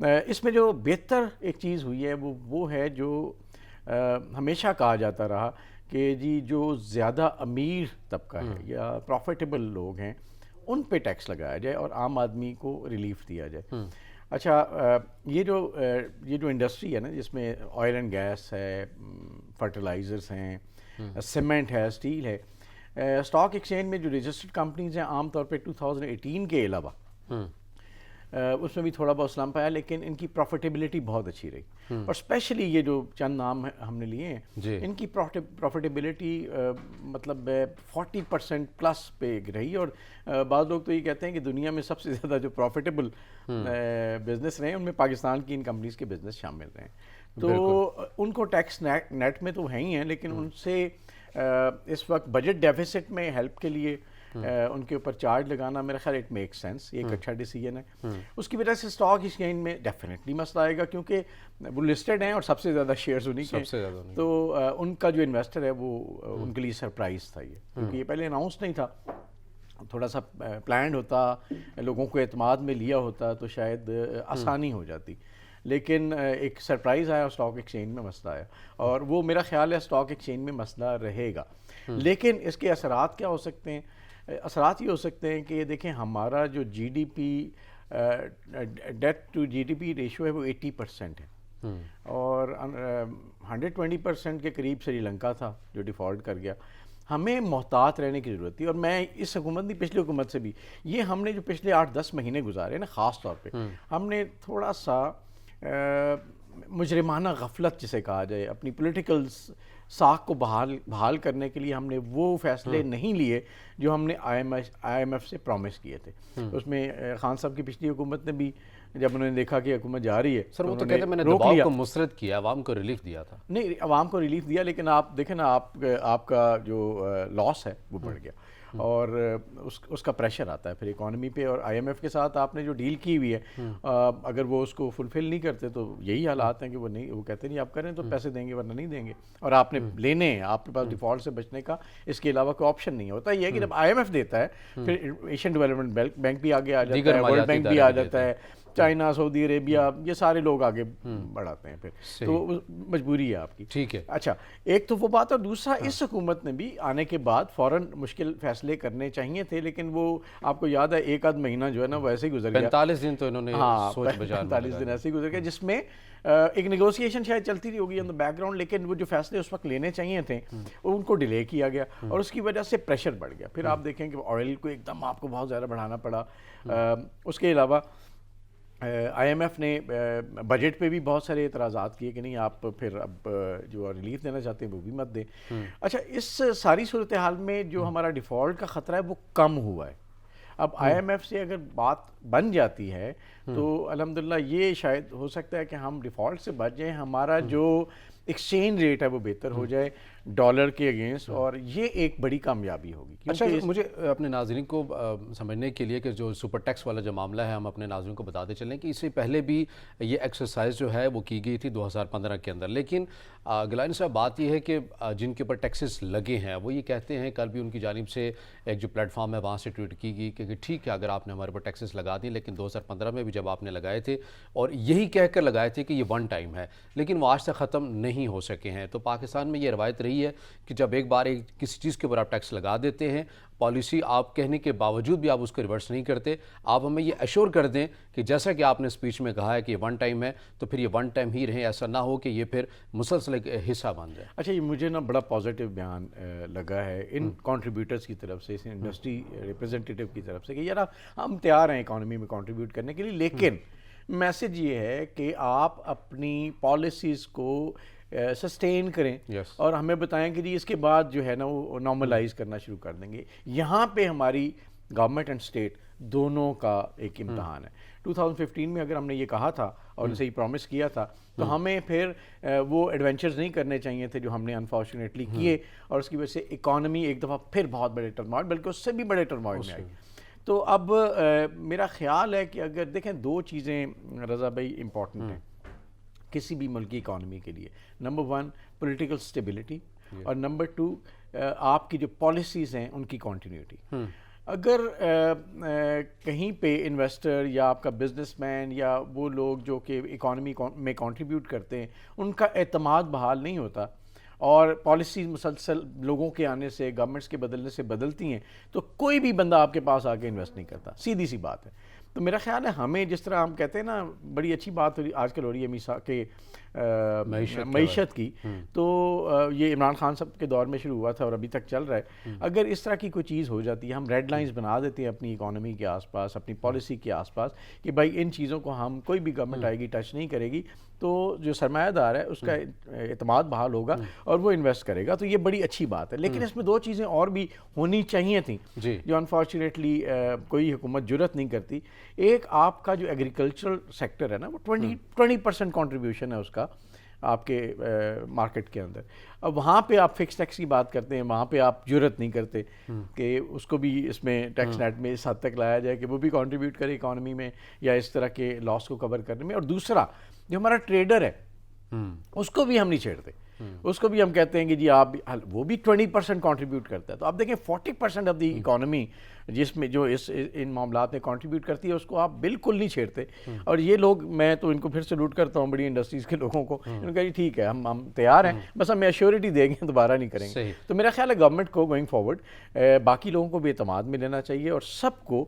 اس میں جو بہتر ایک چیز ہوئی ہے وہ ہے جو ہمیشہ کہا جاتا رہا کہ جی جو زیادہ امیر طبقہ ہے یا پروفیٹیبل لوگ ہیں ان پہ ٹیکس لگایا جائے اور عام آدمی کو ریلیف دیا جائے. اچھا یہ جو انڈسٹری ہے نا جس میں آئل اینڈ گیس ہے, فرٹیلائزرز ہیں, سیمنٹ ہے, اسٹیل ہے, اسٹاک ایکسچینج میں جو رجسٹرڈ کمپنیز ہیں عام طور پہ 2018 کے علاوہ اس میں بھی تھوڑا بہت سلمپ آیا, لیکن ان کی پروفیٹیبلٹی بہت اچھی رہی. اور اسپیشلی یہ جو چند نام ہم نے لیے ہیں ان کی پروفیٹیبلٹی مطلب 40% پلس پہ رہی. اور بعض لوگ تو یہ کہتے ہیں کہ دنیا میں سب سے زیادہ جو پروفیٹیبل بزنس رہے ہیں ان میں پاکستان کی ان کمپنیز کے بزنس شامل رہے ہیں. تو ان کو ٹیکس نیٹ میں تو ہیں ہی ہیں, لیکن ان سے اس وقت بجٹ ڈیفیسٹ میں ہیلپ کے لیے ان کے اوپر چارج لگانا میرا خیال اٹ میک سینس, یہ ایک اچھا ڈیسیجن ہے. اس کی وجہ سے اسٹاک ایکسچینج میں ڈیفینیٹلی مسئلہ آئے گا کیونکہ وہ لسٹڈ ہیں اور سب سے زیادہ شیئرز انہیں کے ہیں, تو ان کا جو انویسٹر ہے وہ ان کے لیے سرپرائز تھا یہ, کیونکہ یہ پہلے اناؤنس نہیں تھا. تھوڑا سا پلانڈ ہوتا, لوگوں کو اعتماد میں لیا ہوتا تو شاید آسانی ہو جاتی, لیکن ایک سرپرائز آیا, اسٹاک ایکسچینج میں مسئلہ آیا, اور وہ میرا خیال ہے اسٹاک ایکسچینج میں مسئلہ رہے گا. لیکن اس کے اثرات کیا ہو سکتے ہیں؟ اثرات یہ ہو سکتے ہیں کہ دیکھیں ہمارا جو G D P debt to G D P ratio ہے وہ 80% ہے, اور 120% کے قریب سری لنکا تھا جو ڈیفالٹ کر گیا. ہمیں محتاط رہنے کی ضرورت تھی, اور میں اس حکومت نہیں پچھلی حکومت سے بھی یہ ہم نے جو پچھلے 8-10 مہینے گزارے نا خاص طور پہ ہم نے تھوڑا سا مجرمانہ غفلت جسے کہا جائے اپنی پولیٹیکل ساکھ کو بحال کرنے کے لیے ہم نے وہ فیصلے نہیں لیے جو ہم نے آئی ایم ایف سے پرومس کیے تھے. اس میں خان صاحب کی پچھلی حکومت نے بھی جب انہوں نے دیکھا کہ حکومت جا رہی ہے سر وہ تو کہتے ہیں میں نے دباؤ کو مسرت کیا, عوام کو ریلیف دیا تھا. نہیں, عوام کو ریلیف دیا, لیکن آپ دیکھیں نا آپ کا جو لاس ہے وہ بڑھ گیا, اور اس کا پریشر آتا ہے پھر اکانومی پہ. اور آئی ایم ایف کے ساتھ آپ نے جو ڈیل کی ہوئی ہے اگر وہ اس کو فلفل نہیں کرتے تو یہی حالات ہیں کہ وہ کہتے نہیں آپ کریں تو پیسے دیں گے ورنہ نہیں دیں گے, اور آپ نے لینے ہیں, آپ کے پاس ڈیفالٹ سے بچنے کا اس کے علاوہ کوئی آپشن نہیں ہوتا. یہ ہے کہ جب آئی ایم ایف دیتا ہے پھر ایشین ڈیولپمنٹ بینک بھی آگے آ جاتا ہے, ورلڈ بینک بھی آ جاتا ہے, چائنا, سعودی عربیہ, یہ سارے لوگ آگے بڑھاتے ہیں پھر, تو مجبوری ہے آپ کی. ٹھیک ہے. اچھا ایک تو وہ بات, اور دوسرا اس حکومت نے بھی آنے کے بعد فوراً مشکل فیصلے کرنے چاہیے تھے, لیکن وہ آپ کو یاد ہے ایک آدھ مہینہ جو ہے نا وہ ایسے ہی گزر گیا. 45 دن تو انہوں نے سوچ بچار 45 دن ایسے ہی گزر گیا, جس میں ایک نیگوسیشن شاید چلتی رہی ہوگی آن دا بیک گراؤنڈ, لیکن وہ جو فیصلے اس وقت لینے چاہیے تھے ان کو ڈیلے کیا گیا, اور اس کی وجہ سے پریشر بڑھ گیا. پھر آپ دیکھیں کہ آئل کو ایک دم آپ کو بہت زیادہ بڑھانا پڑا. اس کے علاوہ آئی ایم ایف نے بجٹ پہ بھی بہت سارے اعتراضات کیے کہ نہیں آپ پھر اب جو ریلیف دینا چاہتے ہیں وہ بھی مت دیں. اچھا اس ساری صورتحال میں جو ہمارا ڈیفالٹ کا خطرہ ہے وہ کم ہوا ہے. اب آئی ایم ایف سے اگر بات بن جاتی ہے تو الحمدللہ یہ شاید ہو سکتا ہے کہ ہم ڈیفالٹ سے بچ جائیں, ہمارا جو ایکسچینج ریٹ ہے وہ بہتر ہو جائے ڈالر کے اگینسٹ, اور یہ ایک بڑی کامیابی ہوگی. اچھا مجھے اپنے ناظرین کو سمجھنے کے لیے کہ جو سپر ٹیکس والا جو معاملہ ہے ہم اپنے ناظرین کو بتاتے چلیں کہ اس سے پہلے بھی یہ ایکسرسائز جو ہے وہ کی گئی تھی 2015 کے اندر, لیکن گیلانی صاحب بات یہ ہے کہ جن کے اوپر ٹیکسز لگے ہیں وہ یہ کہتے ہیں, کل بھی ان کی جانب سے ایک جو پلیٹ فارم ہے وہاں سے ٹویٹ کی گئی کہ ٹھیک ہے اگر آپ نے ہمارے اوپر ٹیکسز لگا دیں, لیکن 2015 میں بھی جب آپ نے لگائے تھے اور یہی کہہ کر لگائے تھے کہ یہ ون ٹائم ہے, لیکن وہ آج تک ختم نہیں ہو سکے ہیں. تو پاکستان میں یہ روایت رہی ہے کہ جب ایک بار کسی چیز کے اوپر آپ ٹیکس لگا دیتے ہیں, پالیسی آپ کہنے کے باوجود بھی آپ اس کو ریورس نہیں کرتے, آپ ہمیں یہ ایشور کر دیں کہ جیسا کہ آپ نے اسپیچ میں کہا ہے کہ یہ ون ٹائم ہے تو پھر یہ ون ٹائم ہی رہیں, ایسا نہ ہو کہ یہ پھر مسلسل ایک حصہ بن جائے. اچھا یہ مجھے نا بڑا پازیٹیو بیان لگا ہے ان کنٹریبیوٹرز کی طرف سے, اس انڈسٹری ریپرزنٹیٹیو کی طرف سے کہ یار ہم تیار ہیں اکانومی میں کنٹریبیوٹ کرنے کے لیے, لیکن میسج یہ ہے کہ آپ اپنی پالیسیز کو سسٹین کریں اور ہمیں بتائیں کہ جی اس کے بعد جو ہے نا وہ نارملائز کرنا شروع کر دیں گے. یہاں پہ ہماری گورنمنٹ اینڈ اسٹیٹ دونوں کا ایک امتحان ہے. 2015 میں اگر ہم نے یہ کہا تھا اور ان سے یہ پرومس کیا تھا تو ہمیں پھر وہ ایڈونچرز نہیں کرنے چاہیے تھے جو ہم نے انفارچونیٹلی کیے, اور اس کی وجہ سے اکانومی ایک دفعہ پھر بہت بڑے ٹرموائل, بلکہ اس سے بھی بڑے ٹرموائل میں آئی. تو اب میرا خیال ہے کہ اگر دیکھیں دو چیزیں رضا بھائی امپورٹنٹ ہیں کسی بھی ملک کی اکانومی کے لیے, نمبر 1 پولیٹیکل اسٹیبلٹی, اور نمبر 2 آپ کی جو پالیسیز ہیں ان کی کنٹینیوٹی. اگر کہیں پہ انویسٹر یا آپ کا بزنس مین یا وہ لوگ جو کہ اکانومی میں کنٹریبیوٹ کرتے ہیں ان کا اعتماد بحال نہیں ہوتا اور پالیسیز مسلسل لوگوں کے آنے سے گورنمنٹس کے بدلنے سے بدلتی ہیں تو کوئی بھی بندہ آپ کے پاس آ کے انویسٹ نہیں کرتا. سیدھی سی بات ہے. تو میرا خیال ہے ہمیں جس طرح ہم کہتے ہیں نا بڑی اچھی بات آج کل ہو رہی ہے کہ معیشت کی, تو یہ عمران خان صاحب کے دور میں شروع ہوا تھا اور ابھی تک چل رہا ہے. اگر اس طرح کی کوئی چیز ہو جاتی ہے, ہم ریڈ لائنز بنا دیتے ہیں اپنی اکانومی کے آس پاس, اپنی پالیسی کے آس پاس کہ بھائی ان چیزوں کو ہم کوئی بھی گورنمنٹ آئے گی ٹچ نہیں کرے گی, تو جو سرمایہ دار ہے اس کا اعتماد بحال ہوگا اور وہ انویسٹ کرے گا. تو یہ بڑی اچھی بات ہے. لیکن اس میں دو چیزیں اور بھی ہونی چاہیے تھیں جو انفارچونیٹلی کوئی حکومت جرت نہیں کرتی. ایک آپ کا جو ایگریکلچرل سیکٹر ہے نا, وہ 20% کنٹریبیوشن ہے اس کا آپ کے مارکیٹ کے اندر. اب وہاں پہ آپ فکس ٹیکس کی بات کرتے ہیں, وہاں پہ آپ جرت نہیں کرتے کہ اس کو بھی اس میں ٹیکس نیٹ میں اس حد تک لایا جائے کہ وہ بھی کنٹریبیوٹ کرے اکانومی میں یا اس طرح کے لاس کو کور کرنے میں. اور دوسرا جو ہمارا ٹریڈر ہے اس کو بھی ہم نہیں چھیڑتے, اس کو بھی ہم کہتے ہیں کہ جی آپ وہ بھی 20% کنٹریبیوٹ کرتا ہے. تو آپ دیکھیں 40% آف دی اکانومی جس میں جو ان معاملات میں کنٹریبیوٹ کرتی ہے اس کو آپ بالکل نہیں چھیڑتے. اور یہ لوگ, میں تو ان کو پھر سلوٹ کرتا ہوں بڑی انڈسٹریز کے لوگوں کو, ان کا جی ٹھیک ہے ہم تیار ہیں, بس ہم ایشورٹی دیں گے, دوبارہ نہیں کریں گے. تو میرا خیال ہے گورنمنٹ کو گوئنگ فارورڈ باقی لوگوں کو بھی اعتماد میں لینا چاہیے اور سب کو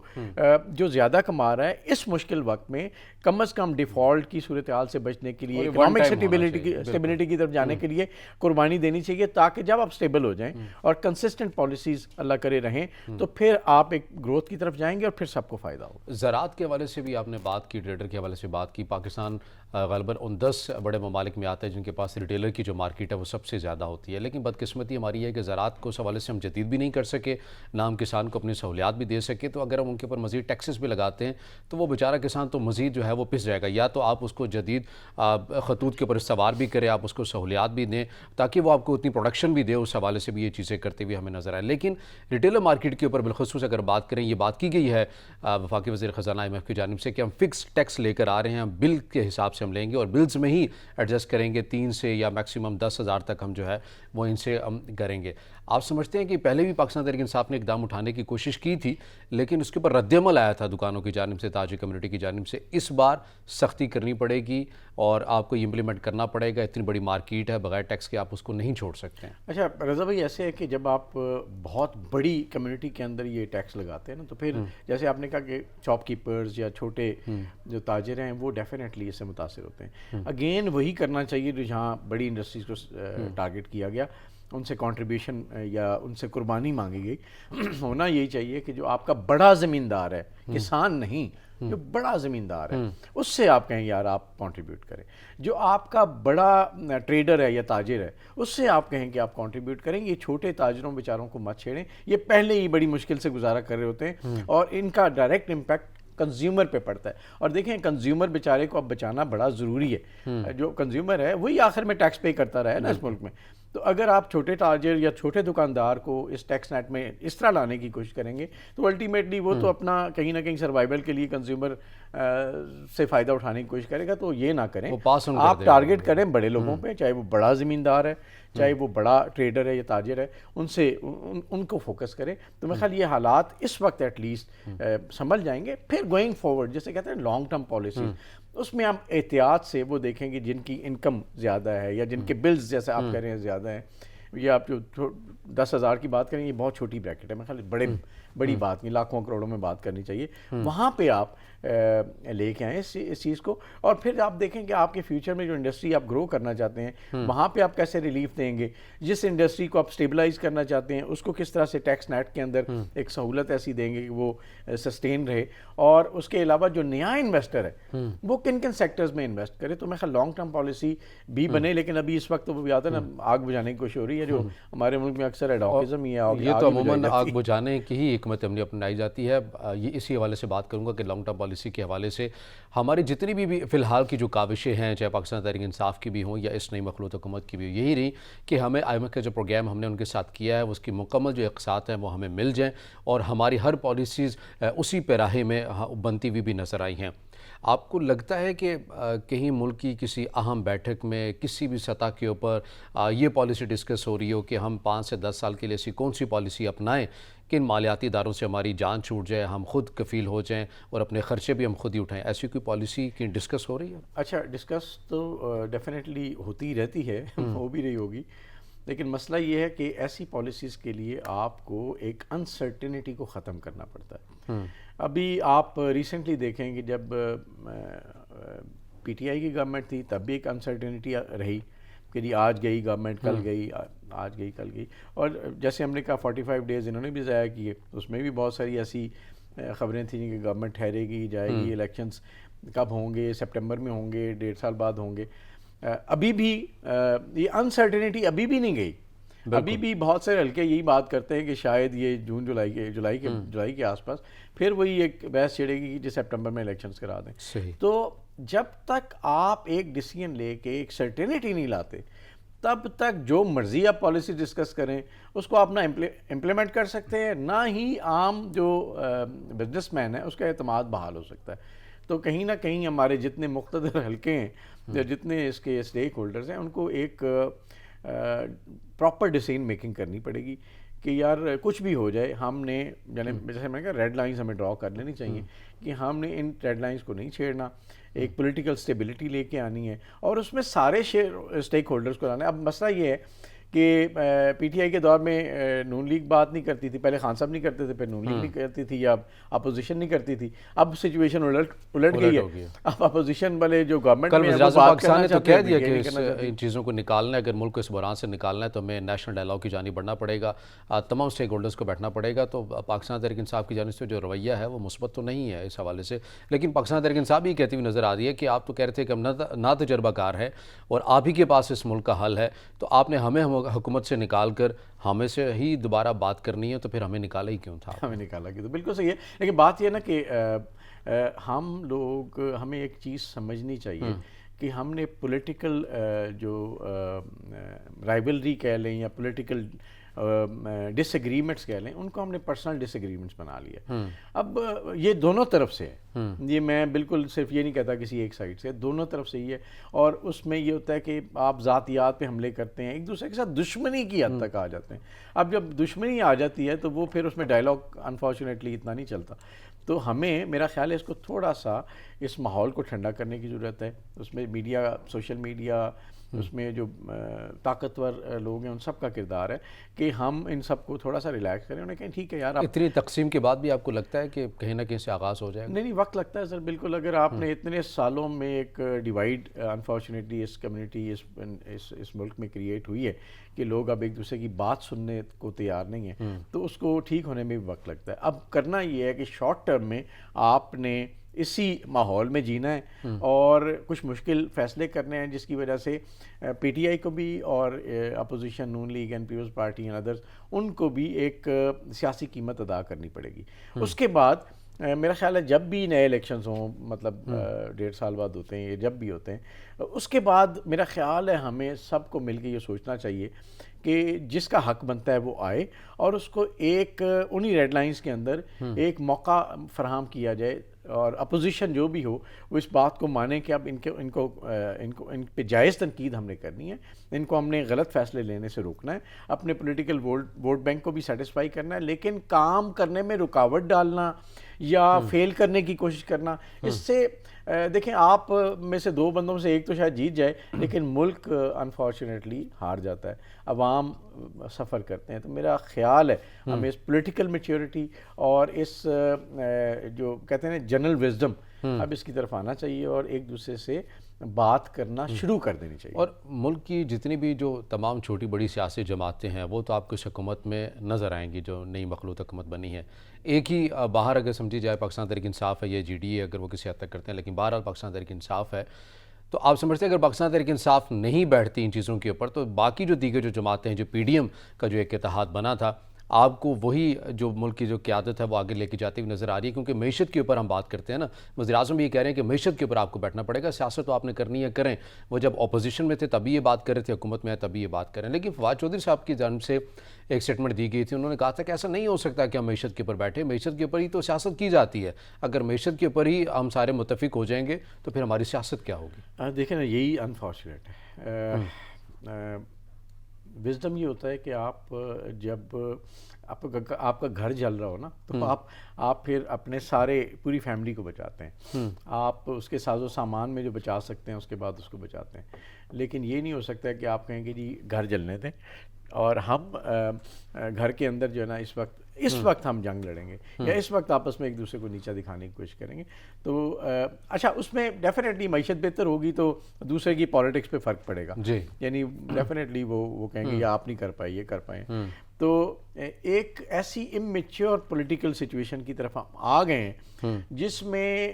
جو زیادہ کما رہا ہے اس مشکل وقت میں کم از کم ڈیفالٹ کی صورتحال سے بچنے کے لیے, اکنامک اسٹیبلٹی کی طرف جانے کے لیے قربانی دینی چاہیے, تاکہ جب آپ اسٹیبل ہو جائیں اور کنسسٹنٹ پالیسیز اللہ کرے رہیں تو پھر آپ ایک گروتھ کی طرف جائیں گے اور پھر سب کو فائدہ ہوگا. زراعت کے حوالے سے بھی آپ نے بات کی, ٹریڈر کے حوالے سے بات کی. پاکستان غالباً ان 10 بڑے ممالک میں آتا ہے جن کے پاس ریٹیلر کی جو مارکیٹ ہے وہ سب سے زیادہ ہوتی ہے. لیکن بدقسمتی ہماری ہے کہ زراعت کو اس حوالے سے ہم جدید بھی نہیں کر سکے, نہ ہم کسان کو اپنی سہولیات بھی دے سکے. تو اگر ہم ان کے اوپر مزید ٹیکسز بھی لگاتے ہیں تو وہ بیچارہ کسان تو مزید جو ہے وہ پس جائے گا. یا تو آپ اس کو جدید خطوط کے اوپر استوار بھی کریں, آپ اس کو سہولیات بھی دیں تاکہ وہ آپ کو اتنی پروڈکشن بھی دے. اس حوالے سے بھی یہ چیزیں کرتے ہوئے ہمیں نظر آئے. لیکن ریٹیلر مارکیٹ کے اوپر بالخصوص اگر بات کریں, یہ بات کی گئی ہے وفاقی وزیر خزانہ IMF کی جانب سے کہ ہم فکس ٹیکس لے کر آ رہے ہیں, بل کے حساب سے ہم لیں گے اور بلز میں ہی ایڈجسٹ کریں گے, 3 سے یا میکسیمم 10,000 تک ہم جو ہے وہ ان سے ہم کریں گے. آپ سمجھتے ہیں کہ پہلے بھی پاکستان تحریک انصاف نے اقدام اٹھانے کی کوشش کی تھی لیکن اس کے اوپر رد عمل آیا تھا دکانوں کی جانب سے, تاجر کمیونٹی کی جانب سے. اس بار سختی کرنی پڑے گی اور آپ کو امپلیمنٹ کرنا پڑے گا. اتنی بڑی مارکیٹ ہے, بغیر ٹیکس کے آپ اس کو نہیں چھوڑ سکتے ہیں. اچھا رضا بھائی, ایسے ہے کہ جب آپ بہت بڑی کمیونٹی کے اندر یہ ٹیکس لگاتے ہیں نا, تو پھر جیسے آپ نے کہا کہ شاپ کیپرز یا چھوٹے جو تاجر ہیں وہ ڈیفینیٹلی اس سے متاثر ہوتے ہیں. اگین وہی کرنا چاہیے جو جہاں بڑی انڈسٹریز کو ٹارگٹ کیا گیا, ان سے کنٹریبیوشن یا ان سے قربانی مانگی گئی. ہونا یہی چاہیے کہ جو آپ کا بڑا زمیندار ہے, کسان نہیں, جو بڑا زمیندار ہے اس سے آپ کہیں یار آپ کنٹریبیوٹ کریں. جو آپ کا بڑا ٹریڈر ہے یا تاجر ہے اس سے آپ کہیں کہ آپ کنٹریبیوٹ کریں. یہ چھوٹے تاجروں بیچاروں کو مت چھیڑیں, یہ پہلے ہی بڑی مشکل سے گزارا کر رہے ہوتے ہیں اور ان کا ڈائریکٹ امپیکٹ کنزیومر پہ پڑتا ہے. اور دیکھیں کنزیومر بیچارے کو اب بچانا بڑا ضروری ہے. جو کنزیومر ہے وہی آخر میں ٹیکس پے کرتا رہا ہے نا اس ملک میں. تو اگر آپ چھوٹے تاجر یا چھوٹے دکاندار کو اس ٹیکس نیٹ میں اس طرح لانے کی کوشش کریں گے تو الٹیمیٹلی وہ تو اپنا کہیں نہ کہیں سروائیول کے لیے کنزیومر سے فائدہ اٹھانے کی کوشش کرے گا. تو یہ نہ کریں, آپ ٹارگٹ کریں بڑے لوگوں پہ, چاہے وہ بڑا زمیندار ہے, چاہے وہ بڑا ٹریڈر ہے یا تاجر ہے, ان سے ان کو فوکس کریں. تو میرے خیال یہ حالات اس وقت ایٹ لیسٹ سنبھل جائیں گے. پھر گوئنگ فارورڈ جیسے کہتے ہیں لانگ ٹرم پالیسی, اس میں ہم احتیاط سے وہ دیکھیں گے جن کی انکم زیادہ ہے یا جن کے بلز جیسے آپ کہہ رہے ہیں زیادہ ہیں. یہ آپ جو 10,000 کی بات کریں, یہ بہت چھوٹی بریکٹ ہے, میرے خیال بڑی بات نہیں, لاکھوں کروڑوں میں بات کرنی چاہیے. وہاں پہ آپ لے کے آئیں اس چیز کو. اور پھر آپ دیکھیں کہ آپ کے فیوچر میں جو انڈسٹری آپ گرو کرنا چاہتے ہیں وہاں پہ آپ کیسے ریلیف دیں گے. جس انڈسٹری کو آپ اسٹیبلائز کرنا چاہتے ہیں اس کو کس طرح سے ٹیکس نیٹ کے اندر ایک سہولت ایسی دیں گے کہ وہ سسٹین رہے. اور اس کے علاوہ جو نیا انویسٹر ہے وہ کن کن سیکٹرز میں انویسٹ کرے. تو میں خیال لانگ ٹرم پالیسی بھی بنے. لیکن ابھی اس وقت وہ یاد ہے نا آگ بجھانے کی کوشش ہو رہی ہے جو ہمارے ملک میں اکثر ایڈوکزم ہی ہے. یہ تو عموماً آگ بجھانے کی ہی حکمت عملی اپنائی جاتی ہے. یہ اسی حوالے سے بات کروں گا کہ لانگ ٹرم پالیسی کے حوالے سے ہماری جتنی بھی فی الحال کی جو کاوشیں ہیں, چاہے پاکستان تحریک انصاف کی بھی ہوں یا اس نئی مخلوط حکومت کی بھی ہوں, یہی رہی کہ ہمیں IMF کا جو پروگرام ہم نے ان کے ساتھ کیا ہے اس کی مکمل جو اقساط ہیں وہ ہمیں مل جائیں اور ہماری ہر پالیسیز اسی پیراہے میں بنتی ہوئی بھی نظر آئی ہیں. آپ کو لگتا ہے کہ کہیں ملک کی کسی اہم بیٹھک میں کسی بھی سطح کے اوپر یہ پالیسی ڈسکس ہو رہی ہو کہ ہم 5 سے 10 سال کے لیے ایسی کون سی پالیسی اپنائیں کہ ان مالیاتی اداروں سے ہماری جان چھوٹ جائے, ہم خود کفیل ہو جائیں اور اپنے خرچے بھی ہم خود ہی اٹھائیں؟ ایسی کوئی پالیسی کی ڈسکس ہو رہی ہے؟ اچھا, ڈسکس تو ڈیفینیٹلی ہوتی رہتی ہے, ہو بھی رہی ہوگی, لیکن مسئلہ یہ ہے کہ ایسی پالیسیز کے لیے آپ کو ایک انسرٹینٹی کو ختم کرنا پڑتا ہے. ابھی آپ ریسنٹلی دیکھیں کہ جب پی ٹی آئی کی گورنمنٹ تھی تب بھی ایک انسرٹینٹی رہی کہ جی آج گئی گورنمنٹ, کل گئی, آج گئی کل گئی, اور جیسے ہم نے کہا 45 ڈیز انہوں نے بھی ضائع کیے, اس میں بھی بہت ساری ایسی خبریں تھیں کہ گورنمنٹ ٹھہرے گی, جائے گی, الیکشنز کب ہوں گے, سپٹمبر میں ہوں گے, 1.5 سال بعد ہوں گے. ابھی بھی یہ انسرٹینٹی ابھی بھی نہیں گئی. ابھی بھی بہت سے حلقے یہی بات کرتے ہیں کہ شاید یہ جون جولائی کے آس پاس پھر وہی ایک بحث چھڑے گی کہ سپٹمبر میں الیکشنز کرا دیں. تو جب تک آپ ایک ڈیسیژن لے کے ایک سرٹینٹی نہیں لاتے تب تک جو مرضی آپ پالیسی ڈسکس کریں اس کو آپ نہ امپلیمنٹ کر سکتے ہیں, نہ ہی عام جو بزنس مین ہے اس کا اعتماد بحال ہو سکتا ہے. تو کہیں نہ کہیں ہمارے جتنے مقتدر حلقے ہیں یا جتنے اس کے اسٹیک ہولڈرز ہیں ان کو ایک پراپر ڈیسیژن میکنگ کرنی پڑے گی کہ یار کچھ بھی ہو جائے ہم نے, جیسے میں نے کہا ریڈ لائنز ہمیں ڈرا کر لینی چاہیے کہ ہم نے ان ریڈ لائنز کو نہیں چھیڑنا, ایک پولیٹیکل سٹیبلٹی لے کے آنی ہے اور اس میں سارے اسٹیک ہولڈرز کو لانا ہے. اب مسئلہ یہ ہے کہ پی ٹی آئی کے دور میں نون لیگ بات نہیں کرتی تھی, پہلے خان صاحب نہیں کرتے تھے, پھر نون لیگ نہیں کرتی تھی, یا اپوزیشن نہیں کرتی تھی. اب سچویشن الٹ گئی ہے, اب اپوزیشن والے جو گورنمنٹ کل وزیر اعظم پاکستان نے تو کہہ دیا کہ ان چیزوں کو نکالنا ہے, اگر ملک کو اس بحران سے نکالنا ہے تو ہمیں نیشنل ڈائلاگ کی جانب بڑھنا پڑے گا, تمام اسٹیک ہولڈرز کو بیٹھنا پڑے گا. تو پاکستان تحریک انصاف کی جانب سے جو رویہ ہے وہ مثبت تو نہیں ہے اس حوالے سے, لیکن پاکستان تحریک انصاف بھی کہتی ہوئی نظر آ رہی ہے کہ آپ تو کہہ رہے تھے کہ ہم نہ تجربہ کار ہے اور آپ ہی کے پاس اس ملک کا حل ہے, تو آپ نے ہمیں حکومت سے نکال کر ہمیں سے ہی دوبارہ بات کرنی ہے, تو پھر ہمیں نکالا ہی کیوں تھا؟ ہمیں نکالا کیوں, تو بالکل صحیح ہے. لیکن بات یہ نا کہ ہمیں ایک چیز سمجھنی چاہیے کہ ہم نے پولیٹیکل جو رائیولری کہہ لیں یا پولیٹیکل ڈس ایگریمنٹس کہہ لیں, ان کو ہم نے پرسنل ڈس ایگریمنٹس بنا لیا. اب یہ دونوں طرف سے ہے, یہ میں بالکل صرف یہ نہیں کہتا کسی ایک سائڈ سے, دونوں طرف سے ہی ہے. اور اس میں یہ ہوتا ہے کہ آپ ذاتیات پہ حملے کرتے ہیں, ایک دوسرے کے ساتھ دشمنی کی حد تک آ جاتے ہیں. اب جب دشمنی آ جاتی ہے تو وہ پھر اس میں ڈائلاگ انفارچونیٹلی اتنا نہیں چلتا. تو ہمیں, میرا خیال ہے, اس کو تھوڑا سا اس ماحول کو ٹھنڈا کرنے کی ضرورت ہے. اس میں میڈیا, سوشل میڈیا, اس میں جو طاقتور لوگ ہیں ان سب کا کردار ہے کہ ہم ان سب کو تھوڑا سا ریلیکس کریں, انہیں کہیں ٹھیک ہے یار. اتنی تقسیم کے بعد بھی آپ کو لگتا ہے کہ کہیں نہ کہیں سے آغاز ہو جائے گا؟ نہیں, وقت لگتا ہے سر, بالکل. اگر آپ نے اتنے سالوں میں ایک ڈیوائڈ انفارچونیٹلی اس کمیونٹی اس ملک میں کریٹ ہوئی ہے کہ لوگ اب ایک دوسرے کی بات سننے کو تیار نہیں ہیں, تو اس کو ٹھیک ہونے میں بھی وقت لگتا ہے. اب کرنا یہ ہے کہ شارٹ ٹرم میں آپ نے اسی ماحول میں جینا ہے اور کچھ مشکل فیصلے کرنے ہیں, جس کی وجہ سے پی ٹی آئی کو بھی اور opposition Noon league and People's Party and others, ان کو بھی ایک سیاسی قیمت ادا کرنی پڑے گی. اس کے بعد میرا خیال ہے جب بھی نئے الیکشنز ہوں, مطلب 1.5 سال بعد ہوتے ہیں, یہ جب بھی ہوتے ہیں, اس کے بعد میرا خیال ہے ہمیں سب کو مل کے یہ سوچنا چاہیے کہ جس کا حق بنتا ہے وہ آئے اور اس کو ایک انہی ریڈ لائنز کے اندر ایک موقع فراہم کیا جائے, اور اپوزیشن جو بھی ہو وہ اس بات کو مانے کہ اب ان پہ جائز تنقید ہم نے کرنی ہے, ان کو ہم نے غلط فیصلے لینے سے روکنا ہے, اپنے پولیٹیکل ووٹ بینک کو بھی سیٹسفائی کرنا ہے, لیکن کام کرنے میں رکاوٹ ڈالنا یا فیل کرنے کی کوشش کرنا, اس سے دیکھیں آپ میں سے 2 بندوں سے ایک تو شاید جیت جائے, لیکن ملک انفارچونیٹلی ہار جاتا ہے, عوام سفر کرتے ہیں. تو میرا خیال ہے ہمیں اس پولیٹیکل میچورٹی اور اس جو کہتے ہیں جنرل وزڈم, اب اس کی طرف آنا چاہیے اور ایک دوسرے سے بات کرنا شروع کر دینی چاہیے. اور ملک کی جتنی بھی جو تمام چھوٹی بڑی سیاسی جماعتیں ہیں وہ تو آپ کو اس حکومت میں نظر آئیں گی جو نئی مخلوط حکومت بنی ہے. ایک ہی باہر اگر سمجھی جائے پاکستان تحریک انصاف ہے یا جی ڈی اے اگر وہ کسی حد تک کرتے ہیں, لیکن بہرحال پاکستان تحریک انصاف ہے, تو آپ سمجھتے ہیں اگر پاکستان تحریک انصاف نہیں بیٹھتی ان چیزوں کے اوپر تو باقی جو دیگر جو جماعتیں ہیں, جو پی ڈی ایم کا جو ایک اتحاد بنا تھا, آپ کو وہی جو ملک کی جو قیادت ہے وہ آگے لے کے جاتی ہوئی نظر آ رہی ہے؟ کیونکہ معیشت کے اوپر ہم بات کرتے ہیں نا, وزیر اعظم بھی یہ کہہ رہے ہیں کہ معیشت کے اوپر آپ کو بیٹھنا پڑے گا, سیاست تو آپ نے کرنی ہے کریں. وہ جب اپوزیشن میں تھے تبھی یہ بات کر رہے تھے, حکومت میں ہے تبھی یہ بات کریں. لیکن فواد چودھری صاحب کی جانب سے ایک سٹیٹمنٹ دی گئی تھی, انہوں نے کہا تھا کہ ایسا نہیں ہو سکتا کہ ہم معیشت کے اوپر بیٹھیں, معیشت کے اوپر ہی تو سیاست کی جاتی ہے, اگر معیشت کے اوپر ہی ہم سارے متفق ہو جائیں گے تو پھر ہماری سیاست کیا ہوگی؟ دیکھیں نا, یہی انفارچونیٹ ہے. وزڈم یہ ہوتا ہے کہ آپ جب آپ کا گھر جل رہا ہو نا تو آپ پھر اپنے پوری فیملی کو بچاتے ہیں. آپ اس کے ساز و سامان میں جو بچا سکتے ہیں اس کے بعد اس کو بچاتے ہیں. لیکن یہ نہیں ہو سکتا کہ آپ کہیں کہ جی گھر جلنے دیں اور ہم گھر کے اندر جو ہے نا اس وقت ہم جنگ لڑیں گے یا اس وقت آپس میں ایک دوسرے کو نیچا دکھانے کی کوشش کریں گے. تو اچھا اس میں ڈیفینیٹلی معیشت بہتر ہوگی تو دوسرے کی پالیٹکس پہ فرق پڑے گا. یعنی ڈیفینیٹلی وہ کہیں گے یہ آپ نہیں کر پائے یہ کر پائیں. تو ایک ایسی امیچور پولیٹیکل سچویشن کی طرف ہم آ گئے ہیں جس میں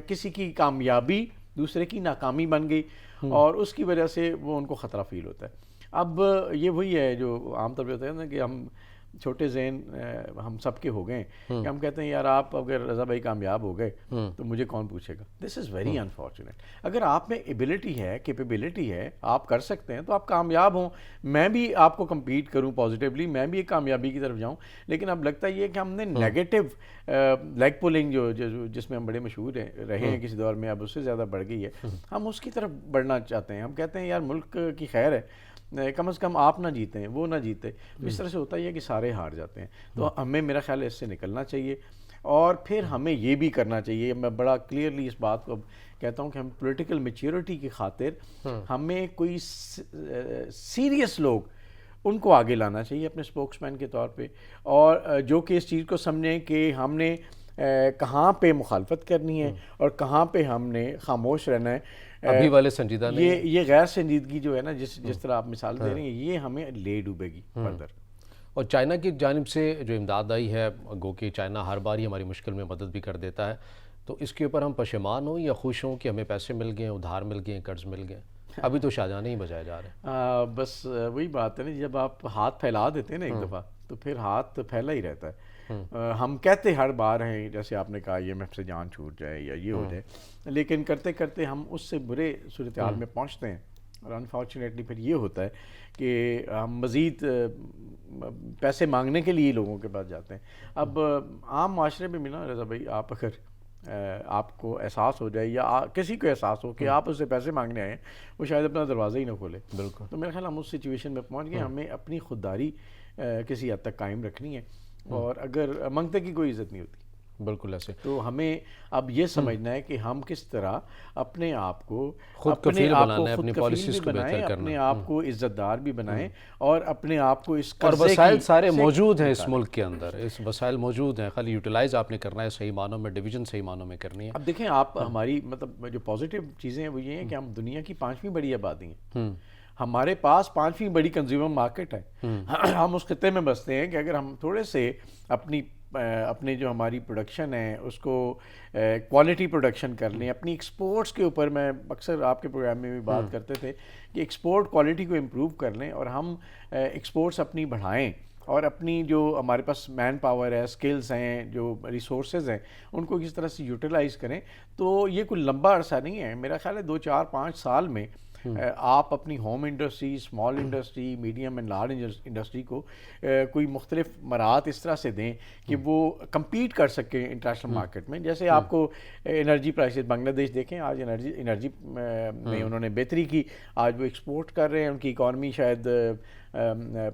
کسی کی کامیابی دوسرے کی ناکامی بن گئی اور اس کی وجہ سے وہ ان کو خطرہ فیل ہوتا ہے. اب یہ وہی ہے جو عام طور پہ ہوتا ہے نا کہ ہم چھوٹے ذہن ہم سب کے ہو گئے کہ ہم کہتے ہیں یار آپ اگر رضا بھائی کامیاب ہو گئے تو مجھے کون پوچھے گا. دس از ویری انفارچونیٹ. اگر آپ میں ایبلٹی ہے کیپیبلٹی ہے آپ کر سکتے ہیں تو آپ کامیاب ہوں. میں بھی آپ کو کمپیٹ کروں پازیٹیولی میں بھی ایک کامیابی کی طرف جاؤں. لیکن اب لگتا یہ ہے کہ ہم نے نیگیٹو لیگ پولنگ جس میں ہم بڑے مشہور رہے ہیں کسی دور میں اب اس سے زیادہ بڑھ گئی ہے. ہم اس کی طرف بڑھنا چاہتے ہیں. ہم کہتے ہیں یار ملک کی خیر ہے کم از کم آپ نہ جیتے ہیں وہ نہ جیتے. اس طرح سے ہوتا ہی ہے کہ سارے ہار جاتے ہیں. تو ہمیں میرا خیال ہے اس سے نکلنا چاہیے اور پھر ہمیں یہ بھی کرنا چاہیے. میں بڑا کلیئرلی اس بات کو کہتا ہوں کہ ہم پولیٹیکل میچیورٹی کی خاطر ہمیں کوئی سیریس لوگ ان کو آگے لانا چاہیے اپنے اسپوکس مین کے طور پہ اور جو کہ اس چیز کو سمجھیں کہ ہم نے کہاں پہ مخالفت کرنی ہے اور کہاں پہ ہم نے خاموش رہنا ہے. ابھی والے سنجیدہ نہیں یہ غیر سنجیدگی جو ہے نا جس طرح آپ مثال دے رہے ہیں یہ ہمیں لے ڈوبے گی فردر. اور چائنا کی جانب سے جو امداد آئی ہے گو کہ چائنا ہر بار ہی ہماری مشکل میں مدد بھی کر دیتا ہے. تو اس کے اوپر ہم پشیمان ہوں یا خوش ہوں کہ ہمیں پیسے مل گئے ادھار مل گئے قرض مل گئے؟ ابھی تو شاہجہاں ہی بجائے جا رہے ہیں. بس وہی بات ہے نا جب آپ ہاتھ پھیلا دیتے ہیں نا ایک دفعہ تو پھر ہاتھ پھیلا ہی رہتا ہے. ہم کہتے ہر بار ہیں جیسے آپ نے کہا یہ IMF سے جان چھوٹ جائے یا یہ ہو جائے لیکن کرتے کرتے ہم اس سے برے صورتحال میں پہنچتے ہیں اور انفارچونیٹلی پھر یہ ہوتا ہے کہ ہم مزید پیسے مانگنے کے لیے لوگوں کے پاس جاتے ہیں. اب عام معاشرے میں ملا رضا بھائی آپ اگر آپ کو احساس ہو جائے یا کسی کو احساس ہو کہ آپ اس سے پیسے مانگنے آئے ہیں وہ شاید اپنا دروازہ ہی نہ کھولے. بالکل. تو میرا خیال ہم اس سچویشن میں پہنچ گئے. ہمیں اپنی خودداری کسی حد تک قائم رکھنی ہے اور اگر منگتے کی کوئی عزت نہیں ہوتی. بالکل ایسے. تو ہمیں اب یہ سمجھنا ہے کہ ہم کس طرح اپنے آپ کو خود کفیل بنانا ہے اپنی پالیسیز کو بہتر کرنا اپنے آپ کو عزت دار بھی بنائیں اور اپنے آپ کو اس اور وسائل سارے موجود ہیں اس ملک کے اندر. اس وسائل موجود ہیں خالی یوٹیلائز آپ نے کرنا ہے صحیح معنوں میں ڈویژن صحیح معنوں میں کرنی ہے. اب دیکھیں آپ ہماری مطلب جو پازیٹیو چیزیں ہیں وہ یہ ہیں کہ ہم دنیا کی 5ویں بڑی آبادی ہیں. ہمارے پاس 5ویں بڑی کنزیومر مارکیٹ ہے. ہم اس خطے میں بستے ہیں کہ اگر ہم تھوڑے سے اپنے جو ہماری پروڈکشن ہے اس کو کوالٹی پروڈکشن کر لیں اپنی ایکسپورٹس کے اوپر. میں اکثر آپ کے پروگرام میں بھی بات کرتے تھے کہ ایکسپورٹ کوالٹی کو امپروو کر لیں اور ہم ایکسپورٹس اپنی بڑھائیں اور اپنی جو ہمارے پاس مین پاور ہے اسکلز ہیں جو ریسورسز ہیں ان کو کس طرح سے یوٹیلائز کریں. تو یہ کوئی لمبا عرصہ نہیں ہے. میرا خیال ہے 2 4 5 سال میں آپ اپنی home industry small industry medium and large industry کو کوئی مختلف مراحت اس طرح سے دیں کہ وہ کمپیٹ کر سکیں انٹرنیشنل مارکیٹ میں. جیسے آپ کو انرجی پرائسز بنگلہ دیش دیکھیں آج انرجی میں انہوں نے بہتری کی. آج وہ ایکسپورٹ کر رہے ہیں. ان کی اکانومی شاید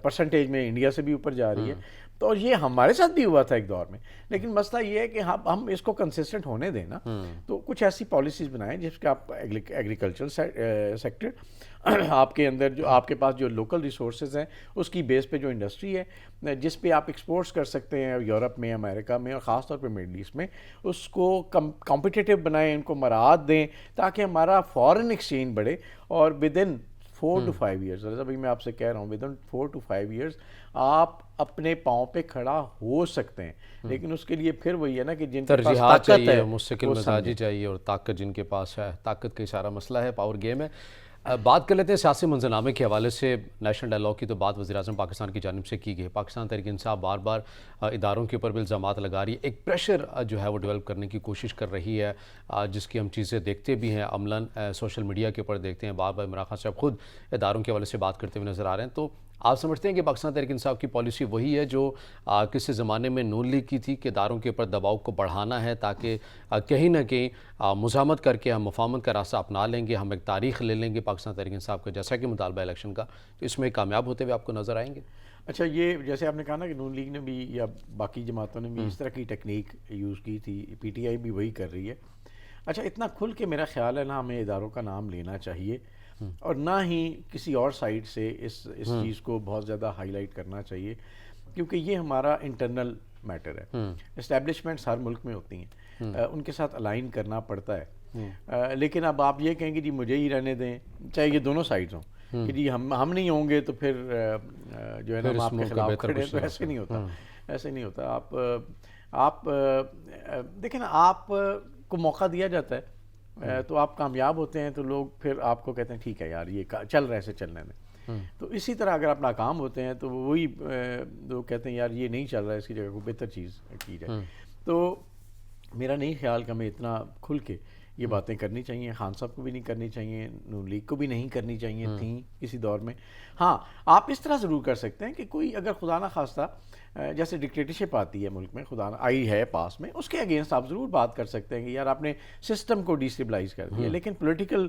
پرسنٹیج میں انڈیا سے بھی اوپر جا رہی ہے. تو یہ ہمارے ساتھ بھی ہوا تھا ایک دور میں. لیکن مسئلہ یہ ہے کہ ہم اس کو کنسسٹنٹ ہونے دیں نا. تو کچھ ایسی پالیسیز بنائیں جس کے آپ ایگریکلچر سیکٹر آپ کے اندر جو آپ کے پاس جو لوکل ریسورسز ہیں اس کی بیس پہ جو انڈسٹری ہے جس پہ آپ ایکسپورٹس کر سکتے ہیں یورپ میں امریکہ میں اور خاص طور پہ مڈل ایسٹ میں اس کو کمپٹیٹیو بنائیں ان کو مراعات دیں تاکہ ہمارا فارن ایکسچینج بڑھے. اور ودن 4 to 5 years رضا بھائی میں آپ سے کہہ رہا ہوں ودن 4 to 5 years آپ اپنے پاؤں پہ کھڑا ہو سکتے ہیں. لیکن اس کے لیے پھر وہی ہے نا کہ جن کے پاس ترجیحات چاہیے مستقل مزاجی چاہیے اور طاقت جن کے پاس ہے. طاقت کا سارا مسئلہ ہے پاور گیم ہے. بات کر لیتے ہیں سیاسی منظرنامے کے حوالے سے. نیشنل ڈائلاگ کی تو بات وزیراعظم پاکستان کی جانب سے کی گئی. پاکستان تحریک انصاف بار بار اداروں کے اوپر بھی الزامات لگا رہی ہے. ایک پریشر جو ہے وہ ڈیولپ کرنے کی کوشش کر رہی ہے جس کی ہم چیزیں دیکھتے بھی ہیں عملاً سوشل میڈیا کے اوپر دیکھتے ہیں. بار بار عمران خان صاحب خود اداروں کے حوالے سے بات کرتے ہوئے نظر آ رہے ہیں. تو آپ سمجھتے ہیں کہ پاکستان تحریک انصاف کی پالیسی وہی ہے جو کسی زمانے میں نون لیگ کی تھی کہ اداروں کے اوپر دباؤ کو بڑھانا ہے تاکہ کہیں نہ کہیں مزاحمت کر کے ہم مفاہمت کا راستہ اپنا لیں گے, ہم ایک تاریخ لے لیں گے پاکستان تحریک انصاف کا جیسا کہ مطالبہ الیکشن کا, تو اس میں کامیاب ہوتے ہوئے آپ کو نظر آئیں گے؟ اچھا، یہ جیسے آپ نے کہا نا کہ نون لیگ نے بھی یا باقی جماعتوں نے بھی اس طرح کی ٹیکنیک یوز کی تھی، پی ٹی آئی بھی وہی کر رہی ہے. اچھا، اتنا کھل کے میرا خیال ہے نہ ہمیں اداروں کا نام لینا چاہیے اور نہ ہی کسی اور سائڈ سے اس چیز کو بہت زیادہ ہائی لائٹ کرنا چاہیے، کیونکہ یہ ہمارا انٹرنل میٹر ہے. اسٹیبلشمنٹس ہر ملک میں ہوتی ہیں، ان کے ساتھ الائن کرنا پڑتا ہے. لیکن اب آپ یہ کہیں کہ جی مجھے ہی رہنے دیں، چاہے یہ دونوں سائڈز ہوں کہ جی ہم نہیں ہوں گے تو پھر جو ہے نا ہم آپ کے خلاف کھڑے. تو ایسے نہیں ہوتا، ایسے نہیں ہوتا. آپ دیکھیں نا، آپ کو موقع دیا جاتا ہے تو آپ کامیاب ہوتے ہیں تو لوگ پھر آپ کو کہتے ہیں ٹھیک ہے یار یہ چل رہا ہے، ایسے چلنے دیں. تو اسی طرح اگر آپ ناکام ہوتے ہیں تو وہی لوگ کہتے ہیں یار یہ نہیں چل رہا ہے، اس کی جگہ کو بہتر چیز کی جائے. تو میرا نہیں خیال کہ ہمیں اتنا کھل کے یہ باتیں کرنی چاہیے. خان صاحب کو بھی نہیں کرنی چاہیے، نون لیگ کو بھی نہیں کرنی چاہیے تھیں کسی دور میں. ہاں، آپ اس طرح ضرور کر سکتے ہیں کہ کوئی اگر خدا نہ خواستہ جیسے ڈکٹیٹرشپ آتی ہے ملک میں، خدا نہ آئی ہے پاس میں، اس کے اگینسٹ آپ ضرور بات کر سکتے ہیں کہ یار آپ نے سسٹم کو ڈیسٹیبلائز کر دیا. لیکن پولیٹیکل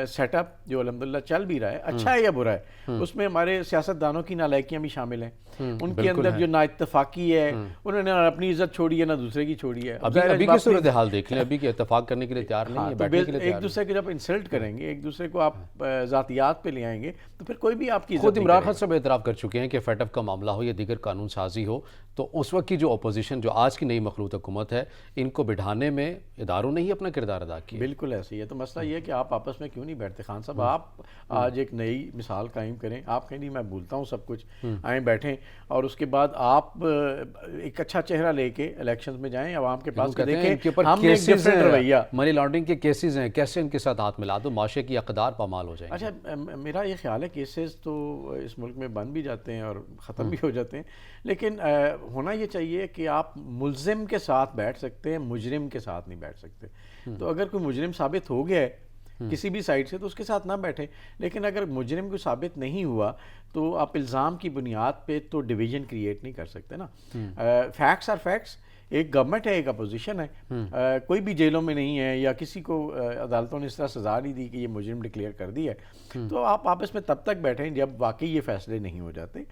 سیٹ اپ جو الحمدللہ چل بھی رہا ہے، اچھا ہے یا برا ہے، اس میں ہمارے سیاستدانوں کی نالائکیاں بھی شامل ہیں. ان کے اندر جو نا اتفاقی ہے، انہوں نے اپنی عزت چھوڑی ہے نہ دوسرے کی چھوڑی ہے. ابھی کی صورتحال دیکھ لیں، ابھی کے اتفاق کرنے کے لیے تیار نہیں ہے، بیٹھنے کے لیے تیار ایک دوسرے کو جب انسلٹ کریں گے، ایک دوسرے کو آپ ذاتیات پہ لے آئیں گے تو پھر کوئی بھی آپ کی عزت خود نہیں عمران کرے خان گا. صاحب اعتراف کر چکے ہیں کہ فیٹ اپ کا معاملہ ہو یا دیگر قانون سازی ہو تو اس وقت کی جو اپوزیشن، جو آج کی نئی مخلوط حکومت ہے، ان کو بٹھانے میں اداروں نے ہی اپنا کردار ادا کیا. بالکل ایسے ہی ہے. تو مسئلہ یہ ہے کہ آپ آپس میں کیوں نہیں بیٹھتے؟ خان صاحب آپ آج ایک نئی مثال قائم کریں. آپ کہیں نہیں میں بھولتا ہوں سب کچھ، آئیں بیٹھیں اور اس کے بعد آپ ایک اچھا چہرہ لے کے الیکشنز میں جائیں عوام کے پاس کہ دیکھیں ہم نے ایک ڈفرینٹ رویہ. منی لانڈرنگ کے کیسز ہیں، کیسے ان کے ساتھ ہاتھ ملا دو، معاشرے کی اقدار پامال ہو جائیں. اچھا، میرا یہ خیال ہے کیسز تو اس ملک میں بند بھی جاتے ہیں اور ختم بھی ہو جاتے ہیں، لیکن ہونا یہ چاہیے کہ آپ ملزم کے ساتھ بیٹھ سکتے ہیں، مجرم کے ساتھ نہیں بیٹھ سکتے. تو اگر کوئی مجرم ثابت ہو گیا ہے کسی بھی سائڈ سے تو اس کے ساتھ نہ بیٹھیں. لیکن اگر مجرم کو ثابت نہیں ہوا تو آپ الزام کی بنیاد پہ تو ڈویژن کریٹ نہیں کر سکتے نا. Facts are facts. ایک گورنمنٹ ہے، ایک اپوزیشن ہے، کوئی بھی جیلوں میں نہیں ہے یا کسی کو عدالتوں نے اس طرح سزا نہیں دی کہ یہ مجرم ڈکلیئر کر دی ہے. تو آپ آپس میں تب تک بیٹھیں جب واقعی یہ فیصلے نہیں ہو جاتے.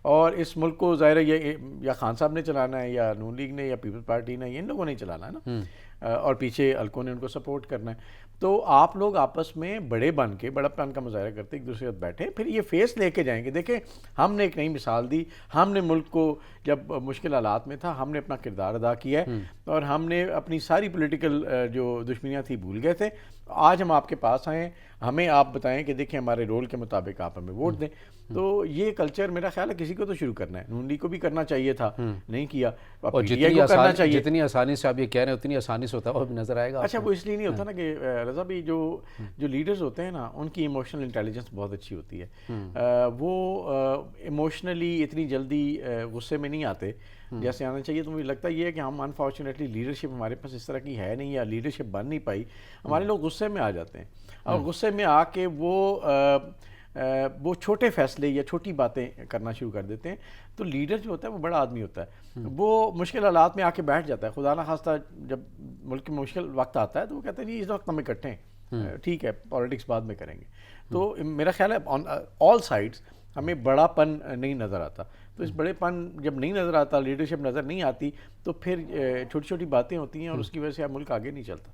اور اس ملک کو ظاہر ہے یہ یا خان صاحب نے چلانا ہے یا نون لیگ نے یا پیپلز پارٹی نے، ان لوگوں نے چلانا ہے نا، اور پیچھے حلقوں نے ان کو سپورٹ کرنا ہے. تو آپ لوگ آپس میں بڑے بن کے بڑا پن کا مظاہرہ کرتے ایک دوسرے کے ساتھ بیٹھیں، پھر یہ فیس لے کے جائیں گے. دیکھیں ہم نے ایک نئی مثال دی، ہم نے ملک کو جب مشکل حالات میں تھا ہم نے اپنا کردار ادا کیا ہے اور ہم نے اپنی ساری پولیٹیکل جو دشمنیاں تھیں بھول گئے تھے. آج ہم آپ کے پاس آئے ہیں، ہمیں آپ بتائیں کہ دیکھیں ہمارے رول کے مطابق آپ ہمیں ووٹ دیں. تو یہ کلچر میرا خیال ہے کسی کو تو شروع کرنا ہے. نون لیگ کو بھی کرنا چاہیے تھا، نہیں کیا. اور جتنی آسانی سے آپ یہ کہہ رہے ہیں اتنی آسانی سے ہوتا ہے وہ بھی نظر آئے گا. اچھا، وہ اس لیے نہیں ہوتا نا کہ رضا بھائی جو لیڈرز ہوتے ہیں نا ان کی ایموشنل انٹیلیجنس بہت اچھی ہوتی ہے. وہ ایموشنلی اتنی جلدی غصے میں نہیں آتے جیسے آنا چاہیے. تو مجھے لگتا یہ ہے کہ ہم انفارچونیٹلی لیڈرشپ ہمارے پاس اس طرح کی ہے نہیں یا لیڈرشپ بن نہیں پائی. ہمارے لوگ غصے میں آ جاتے ہیں اور غصے میں آ کے وہ چھوٹے فیصلے یا چھوٹی باتیں کرنا شروع کر دیتے ہیں. تو لیڈر جو ہوتا ہے وہ بڑا آدمی ہوتا ہے، وہ مشکل حالات میں آ کے بیٹھ جاتا ہے. خدا نہ خواستہ جب ملک میں مشکل وقت آتا ہے تو وہ کہتے ہیں جی اس وقت ہم اکٹھے ہیں، ٹھیک ہے پالیٹکس بعد میں کریں گے. تو میرا خیال ہے آن آل سائڈس ہمیں بڑا پن نہیں نظر آتا. تو اس بڑے پن جب نہیں نظر آتا، لیڈرشپ نظر نہیں آتی، تو پھر چھوٹی چھوٹی باتیں ہوتی ہیں اور اس کی وجہ سے ملک آگے نہیں چلتا.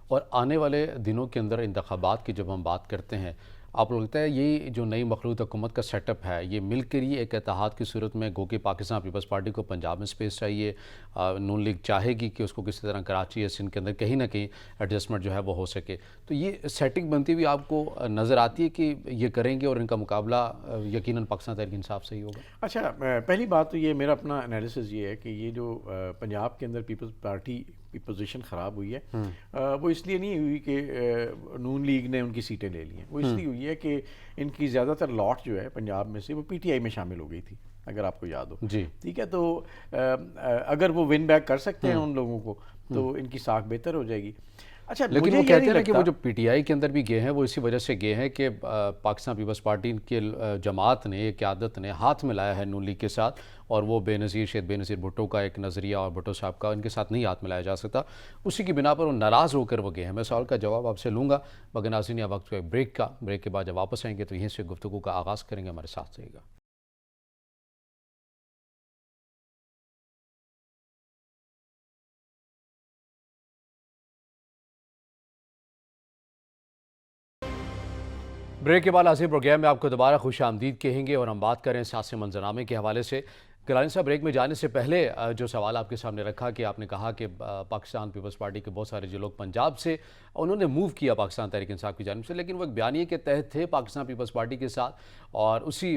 اور آنے والے دنوں کے اندر انتخابات کی جب ہم بات کرتے ہیں، آپ کو لگتا ہے یہ جو نئی مخلوط حکومت کا سیٹ اپ ہے یہ مل کر ہی ایک اتحاد کی صورت میں، گو کہ پاکستان پیپلز پارٹی کو پنجاب میں سپیس چاہیے، نون لیگ چاہے گی کہ اس کو کسی طرح کراچی یا سندھ کے اندر کہیں نہ کہیں ایڈجسٹمنٹ جو ہے وہ ہو سکے، تو یہ سیٹنگ بنتی ہوئی آپ کو نظر آتی ہے کہ یہ کریں گے اور ان کا مقابلہ یقیناً پاکستان تحریک انصاف سے ہی ہوگا؟ اچھا، پہلی بات تو یہ میرا اپنا انالیسس یہ ہے کہ یہ جو پنجاب کے اندر پیپلز پارٹی کی پوزیشن خراب ہوئی ہے وہ اس لیے نہیں ہوئی کہ نون لیگ نے ان کی سیٹیں لے لی ہیں. وہ اس لیے ہوئی ہے کہ ان کی زیادہ تر لاٹ جو ہے پنجاب میں سے وہ پی ٹی آئی میں شامل ہو گئی تھی، اگر آپ کو یاد ہو. جی ٹھیک ہے، تو اگر وہ ون بیک کر سکتے ہیں ان لوگوں کو تو ان کی ساکھ بہتر ہو جائے گی. اچھا، لیکن وہ کہتے ہیں کہ وہ جو پی ٹی آئی کے اندر بھی گئے ہیں وہ اسی وجہ سے گئے ہیں کہ پاکستان پیپلز پارٹی کے جماعت نے، قیادت نے ہاتھ ملایا ہے نون لیگ کے ساتھ، اور وہ شہید بے نظیر بھٹو کا ایک نظریہ اور بھٹو صاحب کا ان کے ساتھ نہیں ہاتھ ملایا جا سکتا. اسی کی بنا پر وہ ناراض ہو کر وہ گئے ہیں. میں سوال کا جواب آپ سے لوں گا مگر ناظرین یہ وقت بریک کے بعد جب واپس آئیں گے تو یہیں سے گفتگو کا آغاز کریں گے. ہمارے ساتھ رہیے گا. بریک کے بعد عظیم پروگرام میں آپ کو دوبارہ خوش آمدید کہیں گے اور ہم بات کریں سیاسی منظرنامے کے حوالے سے۔ گیلانی صاحب، بریک میں جانے سے پہلے جو سوال آپ کے سامنے رکھا کہ آپ نے کہا کہ پاکستان پیپلز پارٹی کے بہت سارے جو لوگ پنجاب سے انہوں نے موو کیا پاکستان تحریک انصاف کی جانب سے، لیکن وہ ایک بیانیے کے تحت تھے پاکستان پیپلز پارٹی کے ساتھ، اور اسی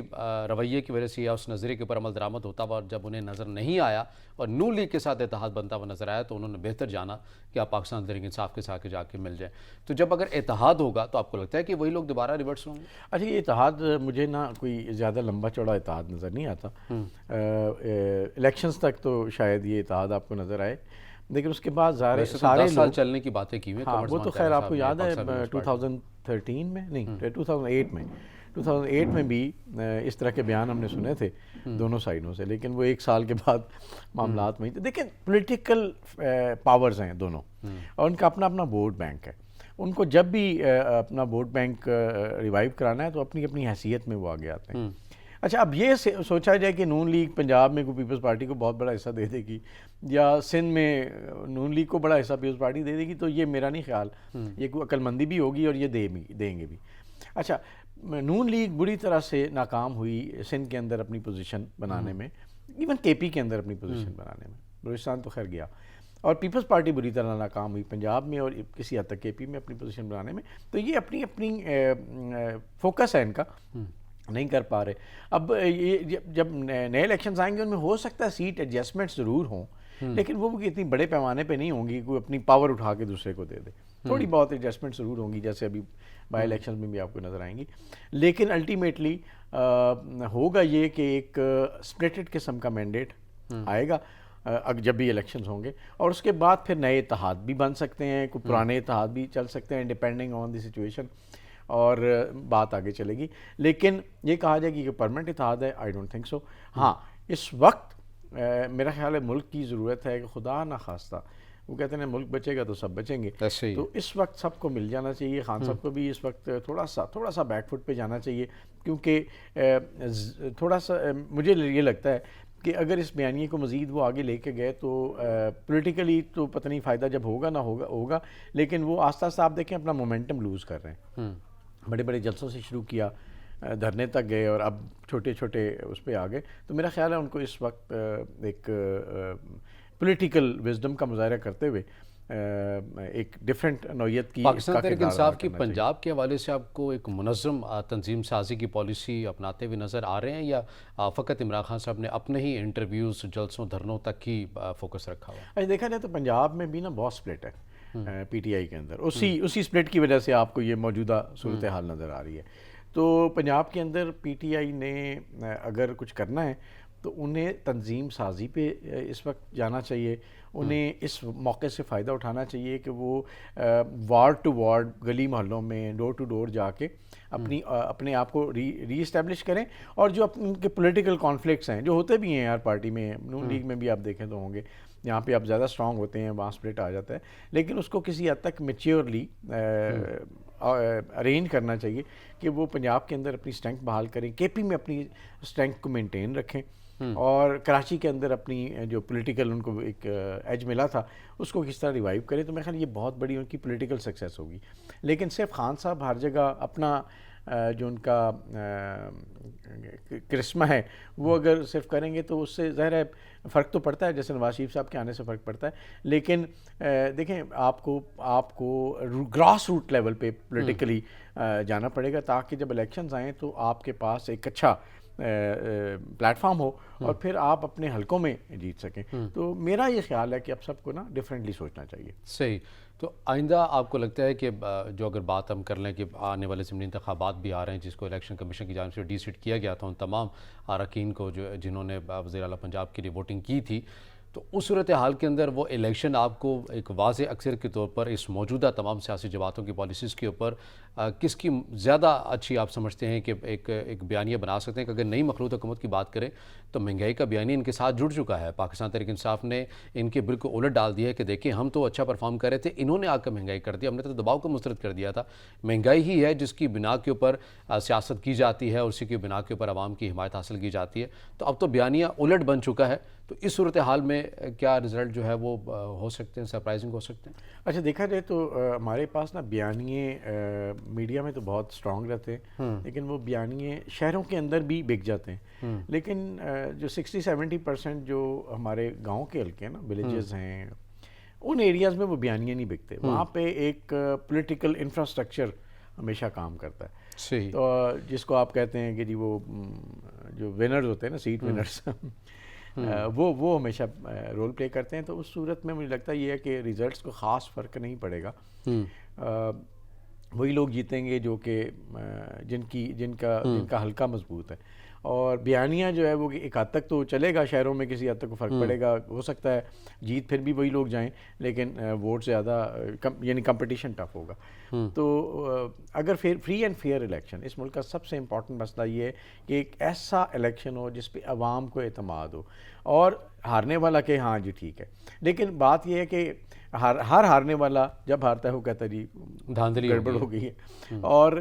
رویے کی وجہ سے یا اس نظریے کے اوپر عمل درآمد ہوتا ہوا، اور جب انہیں نظر نہیں آیا اور نون لیگ کے ساتھ اتحاد بنتا ہوا نظر آیا تو انہوں نے بہتر جانا کہ آپ پاکستان تحریک انصاف کے ساتھ جا کے مل جائیں۔ تو جب اگر اتحاد ہوگا تو آپ کو لگتا ہے کہ وہی لوگ دوبارہ ریورس ہوں گے؟ اچھا، یہ اتحاد مجھے نا کوئی زیادہ لمبا چوڑا اتحاد نظر نہیں آتا۔ الیکشنز تک تو شاید یہ اتحاد آپ کو نظر آئے، لیکن اس کے بعد سارے 10 سال چلنے کی باتیں کی ہوئی ہیں۔ ہاں، وہ تو خیر آپ کو یاد ہے 2013 میں نہیں 2008 میں بھی اس طرح کے بیان ہم نے سنے تھے دونوں سائڈوں سے، لیکن وہ ایک سال کے بعد معاملات میں ہی تھے۔ دیکھیں، پولیٹیکل پاورز ہیں دونوں، اور ان کا اپنا اپنا ووٹ بینک ہے۔ ان کو جب بھی اپنا ووٹ بینک ریوائیو کرانا ہے تو اپنی اپنی حیثیت میں وہ آگے آتے ہیں۔ اچھا، اب یہ سوچا جائے کہ نون لیگ پنجاب میں کوئی پیپلز پارٹی کو بہت بڑا حصہ دے دے گی، یا سندھ میں نون لیگ کو بڑا حصہ پیپلز پارٹی دے دے گی، تو یہ میرا نہیں خیال، یہ کوئی عقل مندی بھی ہوگی اور یہ دیں گے بھی۔ اچھا، نون لیگ بری طرح سے ناکام ہوئی سندھ کے اندر اپنی پوزیشن بنانے میں، ایون کے پی کے اندر اپنی پوزیشن بنانے میں، بلوچستان تو خیر گیا، اور پیپلز پارٹی بری طرح ناکام ہوئی پنجاب میں اور کسی حد تک کے پی میں اپنی پوزیشن بنانے میں۔ تو یہ اپنی فوکس ہے ان کا، نہیں کر پا رہے۔ اب یہ جب نئے الیکشنز آئیں گے ان میں ہو سکتا ہے سیٹ ایڈجسٹمنٹ ضرور ہوں، لیکن وہ اتنی بڑے پیمانے پہ نہیں ہوں گی کوئی اپنی پاور اٹھا کے دوسرے کو دے دے۔ تھوڑی بہت ایڈجسٹمنٹ ضرور ہوں گی، جیسے ابھی بائی الیکشنز میں بھی آپ کو نظر آئیں گی، لیکن الٹیمیٹلی ہوگا یہ کہ ایک سپلٹڈ قسم کا مینڈیٹ آئے گا جب بھی الیکشنز ہوں گے، اور اس کے بعد پھر نئے اتحاد بھی بن سکتے ہیں، کوئی پرانے اتحاد بھی چل سکتے ہیں ڈیپینڈنگ آن دی سچویشن، اور بات آگے چلے گی۔ لیکن یہ کہا جائے کہ پرماننٹ اتحاد ہے، آئی ڈونٹ تھنک سو۔ ہاں، اس وقت میرا خیال ہے ملک کی ضرورت ہے کہ خدا نخواستہ، وہ کہتے ہیں ملک بچے گا تو سب بچیں گے، تو اس وقت سب کو مل جانا چاہیے۔ خان صاحب کو بھی اس وقت تھوڑا سا بیک فٹ پہ جانا چاہیے، کیونکہ تھوڑا سا مجھے یہ لگتا ہے کہ اگر اس بیانیے کو مزید وہ آگے لے کے گئے تو پولیٹیکلی تو پتہ نہیں فائدہ جب ہوگا نہ ہوگا، لیکن وہ آہستہ آہستہ آپ دیکھیں اپنا مومنٹم لوز کر رہے ہیں۔ بڑے بڑے جلسوں سے شروع کیا، دھرنے تک گئے، اور اب چھوٹے چھوٹے اس پہ آ گئے۔ تو میرا خیال ہے ان کو اس وقت ایک پولیٹیکل وزڈم کا مظاہرہ کرتے ہوئے ایک ڈیفرنٹ نوعیت کی پاکستان تحریک انصاف کی پنجاب کے حوالے سے آپ کو ایک منظم تنظیم سازی کی پالیسی اپناتے ہوئے نظر آ رہے ہیں، یا فقط عمران خان صاحب نے اپنے ہی انٹرویوز، جلسوں، دھرنوں تک ہی فوکس رکھا ہوا؟ اچھا، دیکھا جائے تو پنجاب میں بھی نا بہت سپلٹ ہے پی ٹی آئی کے اندر، اسی سپلٹ کی وجہ سے آپ کو یہ موجودہ صورتحال نظر آ رہی ہے۔ تو پنجاب کے اندر پی ٹی آئی نے اگر کچھ کرنا ہے تو انہیں تنظیم سازی پہ اس وقت جانا چاہیے، انہیں اس موقع سے فائدہ اٹھانا چاہیے کہ وہ وارڈ ٹو وارڈ، گلی محلوں میں، ڈور ٹو ڈور جا کے اپنے آپ کو ری اسٹیبلش کریں، اور جو ان کے پولیٹیکل کانفلکٹس ہیں جو ہوتے بھی ہیں یار پارٹی میں، نون لیگ میں بھی آپ دیکھیں تو ہوں گے، یہاں پہ آپ زیادہ اسٹرانگ ہوتے ہیں وہاں سپلٹ آ جاتا ہے، لیکن اس کو کسی حد تک میچیورلی ارینج کرنا چاہیے کہ وہ پنجاب کے اندر اپنی اسٹرینتھ بحال کریں، کے پی میں اپنی اسٹرینتھ کو مینٹین رکھیں، اور کراچی کے اندر اپنی جو پولیٹیکل ان کو ایک ایج ملا تھا اس کو کس طرح ریوائیو کریں۔ تو میرے خیال یہ بہت بڑی ان کی پولیٹیکل سکسیس ہوگی۔ لیکن صرف خان صاحب ہر جگہ اپنا جو ان کا کرسمہ ہے وہ اگر صرف کریں گے تو اس سے ظاہر ہے فرق تو پڑتا ہے، جیسے نواز شریف صاحب کے آنے سے فرق پڑتا ہے، لیکن دیکھیں آپ کو گراس روٹ لیول پہ پولیٹیکلی جانا پڑے گا، تاکہ جب الیکشنز آئیں تو آپ کے پاس ایک اچھا پلیٹ فارم ہو اور پھر آپ اپنے حلقوں میں جیت سکیں۔ تو میرا یہ خیال ہے کہ اب سب کو نا ڈیفرنٹلی سوچنا چاہیے۔ صحیح۔ تو آئندہ آپ کو لگتا ہے کہ جو اگر بات ہم کر لیں کہ آنے والے ضمنی انتخابات بھی آ رہے ہیں، جس کو الیکشن کمیشن کی جانب سے ڈی سیٹ کیا گیا تھا ان تمام اراکین کو جنہوں نے وزیر اعلیٰ پنجاب کے لیے ووٹنگ کی تھی، تو اس صورتحال کے اندر وہ الیکشن آپ کو ایک واضح اکثر کے طور پر اس موجودہ تمام سیاسی جماعتوں کی پالیسیز کے اوپر کس کی زیادہ اچھی آپ سمجھتے ہیں کہ ایک بیانیہ بنا سکتے ہیں؟ کہ اگر نئی مخلوط حکومت کی بات کریں تو مہنگائی کا بیانیہ ان کے ساتھ جڑ چکا ہے، پاکستان تحریک انصاف نے ان کے بالکل الٹ ڈال دیا ہے کہ دیکھیں ہم تو اچھا پرفارم کر رہے تھے، انہوں نے آ کر مہنگائی کر دی، ہم نے تو دباؤ کو مسترد کر دیا تھا۔ مہنگائی ہی ہے جس کی بنا کے اوپر سیاست کی جاتی ہے، اور اسی کی بنا کے اوپر عوام کی حمایت حاصل کی جاتی ہے۔ تو اب تو بیانیہ الٹ بن چکا ہے، تو اس صورتحال میں کیا رزلٹ جو ہے وہ ہو سکتے ہیں، سرپرائزنگ ہو سکتے ہیں؟ اچھا دیکھا جائے تو ہمارے پاس نا بیانیے میڈیا میں تو بہت اسٹرانگ رہتے ہیں، لیکن وہ بیانیے شہروں کے اندر بھی بک جاتے ہیں، لیکن جو 60-70% جو ہمارے گاؤں کے حلقے ہیں نا، ولیجز ہیں، ان ایریاز میں وہ بیانیے نہیں بکتے. وہاں پہ ایک پولیٹیکل انفراسٹرکچر ہمیشہ کام کرتا ہے. صحیح. تو جس کو آپ کہتے ہیں کہ جی وہ جو ونرز ہوتے ہیں نا، سیٹ ونرز، وہ ہمیشہ رول پلے کرتے ہیں. تو اس صورت میں مجھے لگتا ہے یہ ہے کہ ریزلٹس کو خاص فرق نہیں پڑے گا. وہی لوگ جیتیں گے جو کہ جن کا حلقہ مضبوط ہے. اور بیانیہ جو ہے وہ ایک حد تک تو چلے گا، شہروں میں کسی حد تک فرق پڑے گا، ہو سکتا ہے جیت پھر بھی وہی لوگ جائیں، لیکن ووٹ زیادہ یعنی کمپٹیشن ٹف ہوگا. تو اگر فری اینڈ فیئر الیکشن، اس ملک کا سب سے امپورٹنٹ مسئلہ یہ ہے کہ ایک ایسا الیکشن ہو جس پہ عوام کو اعتماد ہو، اور ہارنے والا کہ ہاں جی ٹھیک ہے. لیکن بات یہ ہے کہ ہارنے والا جب ہارتا ہے وہ کہتا ہے جی دھاندلی گڑبڑ ہو گئی ہے. اور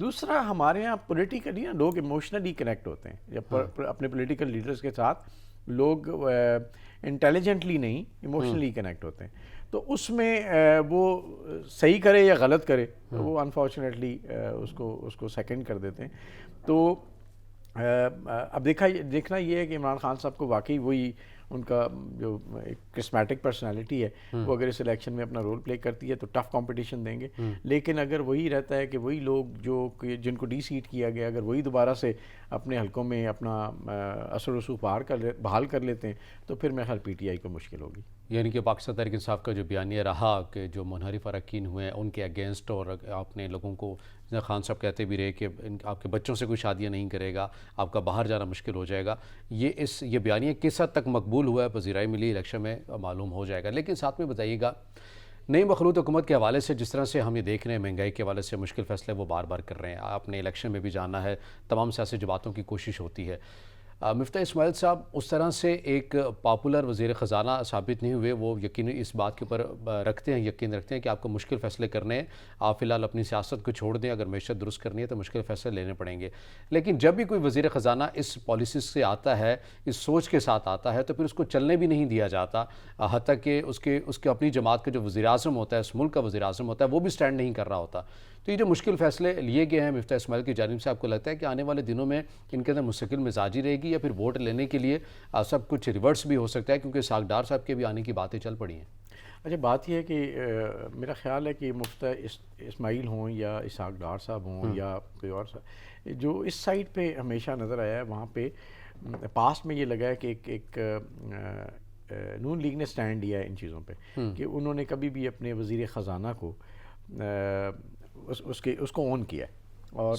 دوسرا، ہمارے یہاں پولیٹیکلی نا لوگ ایموشنلی کنیکٹ ہوتے ہیں. جب اپنے پولیٹیکل لیڈرز کے ساتھ لوگ انٹیلیجنٹلی نہیں، ایموشنلی کنیکٹ ہوتے ہیں. تو اس میں وہ صحیح کرے یا غلط کرے، وہ انفارچونیٹلی اس کو سیکنڈ کر دیتے ہیں. تو اب دیکھنا یہ ہے کہ عمران خان صاحب کو واقعی وہی ان کا جو ایک کرسمیٹک پرسنالٹی ہے وہ اگر اس الیکشن میں اپنا رول پلے کرتی ہے تو ٹف کمپٹیشن دیں گے. لیکن اگر وہی رہتا ہے کہ وہی لوگ جن کو ڈی سیٹ کیا گیا، اگر وہی دوبارہ سے اپنے حلقوں میں اپنا اثر و رسوخ بحال کر لیتے ہیں تو پھر میرے خیال پی ٹی آئی کو مشکل ہوگی. یعنی کہ پاکستان تحریک انصاف کا جو بیانیہ رہا کہ جو منحرف اراکین ہوئے ہیں ان کے اگینسٹ، اور اپنے لوگوں کو خان صاحب کہتے بھی رہے کہ آپ کے بچوں سے کوئی شادیاں نہیں کرے گا، آپ کا باہر جانا مشکل ہو جائے گا، یہ بیانیہ کس حد تک مقبول ہوا ہے پذیرائی ملی الیکشن میں معلوم ہو جائے گا. لیکن ساتھ میں بتائیے گا، نئی مخلوط حکومت کے حوالے سے جس طرح سے ہم یہ دیکھ رہے ہیں، مہنگائی کے حوالے سے مشکل فیصلے وہ بار بار کر رہے ہیں، آپ نے الیکشن میں بھی جاننا ہے، تمام سیاسی جماعتوں کی کوشش ہوتی ہے. مفتاح اسماعیل صاحب اس طرح سے ایک پاپولر وزیر خزانہ ثابت نہیں ہوئے. وہ یقینی اس بات کے اوپر یقین رکھتے ہیں کہ آپ کو مشکل فیصلے کرنے ہیں، آپ فی الحال اپنی سیاست کو چھوڑ دیں، اگر معیشت درست کرنی ہے تو مشکل فیصلے لینے پڑیں گے. لیکن جب بھی کوئی وزیر خزانہ اس پالیسیز سے آتا ہے، اس سوچ کے ساتھ آتا ہے، تو پھر اس کو چلنے بھی نہیں دیا جاتا، حتیٰ کہ اس کے اپنی جماعت کا جو وزیر اعظم ہوتا ہے، اس ملک کا وزیر اعظم ہوتا ہے، وہ بھی سٹینڈ نہیں کر رہا ہوتا. تو یہ جو مشکل فیصلے لیے گئے ہیں مفتاح اسماعیل کی جانب سے، آپ کو لگتا ہے کہ آنے والے دنوں میں ان کے اندر مستقل مزاجی رہے گی، یا پھر ووٹ لینے کے لیے سب کچھ ریورس بھی ہو سکتا ہے، کیونکہ اسحاق ڈار صاحب کے بھی آنے کی باتیں چل پڑی ہیں؟ اچھا، بات یہ ہے کہ میرا خیال ہے کہ مفتاح اسماعیل ہوں یا اسحاق ڈار صاحب ہوں یا کوئی اور صاحب، جو اس سائٹ پہ ہمیشہ نظر آیا ہے، وہاں پہ پاسٹ میں یہ لگا ہے کہ ایک نون لیگ نے سٹینڈ لیا ہے ان چیزوں پہ کہ انہوں نے کبھی بھی اپنے وزیر خزانہ کو اس کو اون کیا ہے، اور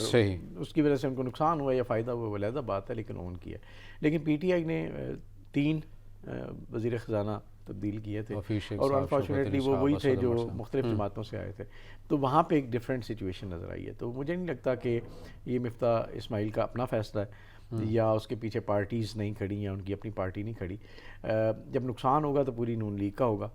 اس کی وجہ سے ان کو نقصان ہوا یا فائدہ ہوا وہ علیحدہ بات ہے، لیکن اون کیا. لیکن پی ٹی آئی نے 3 وزیر خزانہ تبدیل کیے تھے، اور انفارچونیٹلی وہ وہی تھے جو مختلف جماعتوں سے آئے تھے. تو وہاں پہ ایک ڈفرینٹ سچویشن نظر آئی ہے. تو مجھے نہیں لگتا کہ یہ مفتاح اسماعیل کا اپنا فیصلہ ہے یا اس کے پیچھے پارٹیز نہیں کھڑی یا ان کی اپنی پارٹی نہیں کھڑی. جب نقصان ہوگا تو پوری نون لیگ کا ہوگا،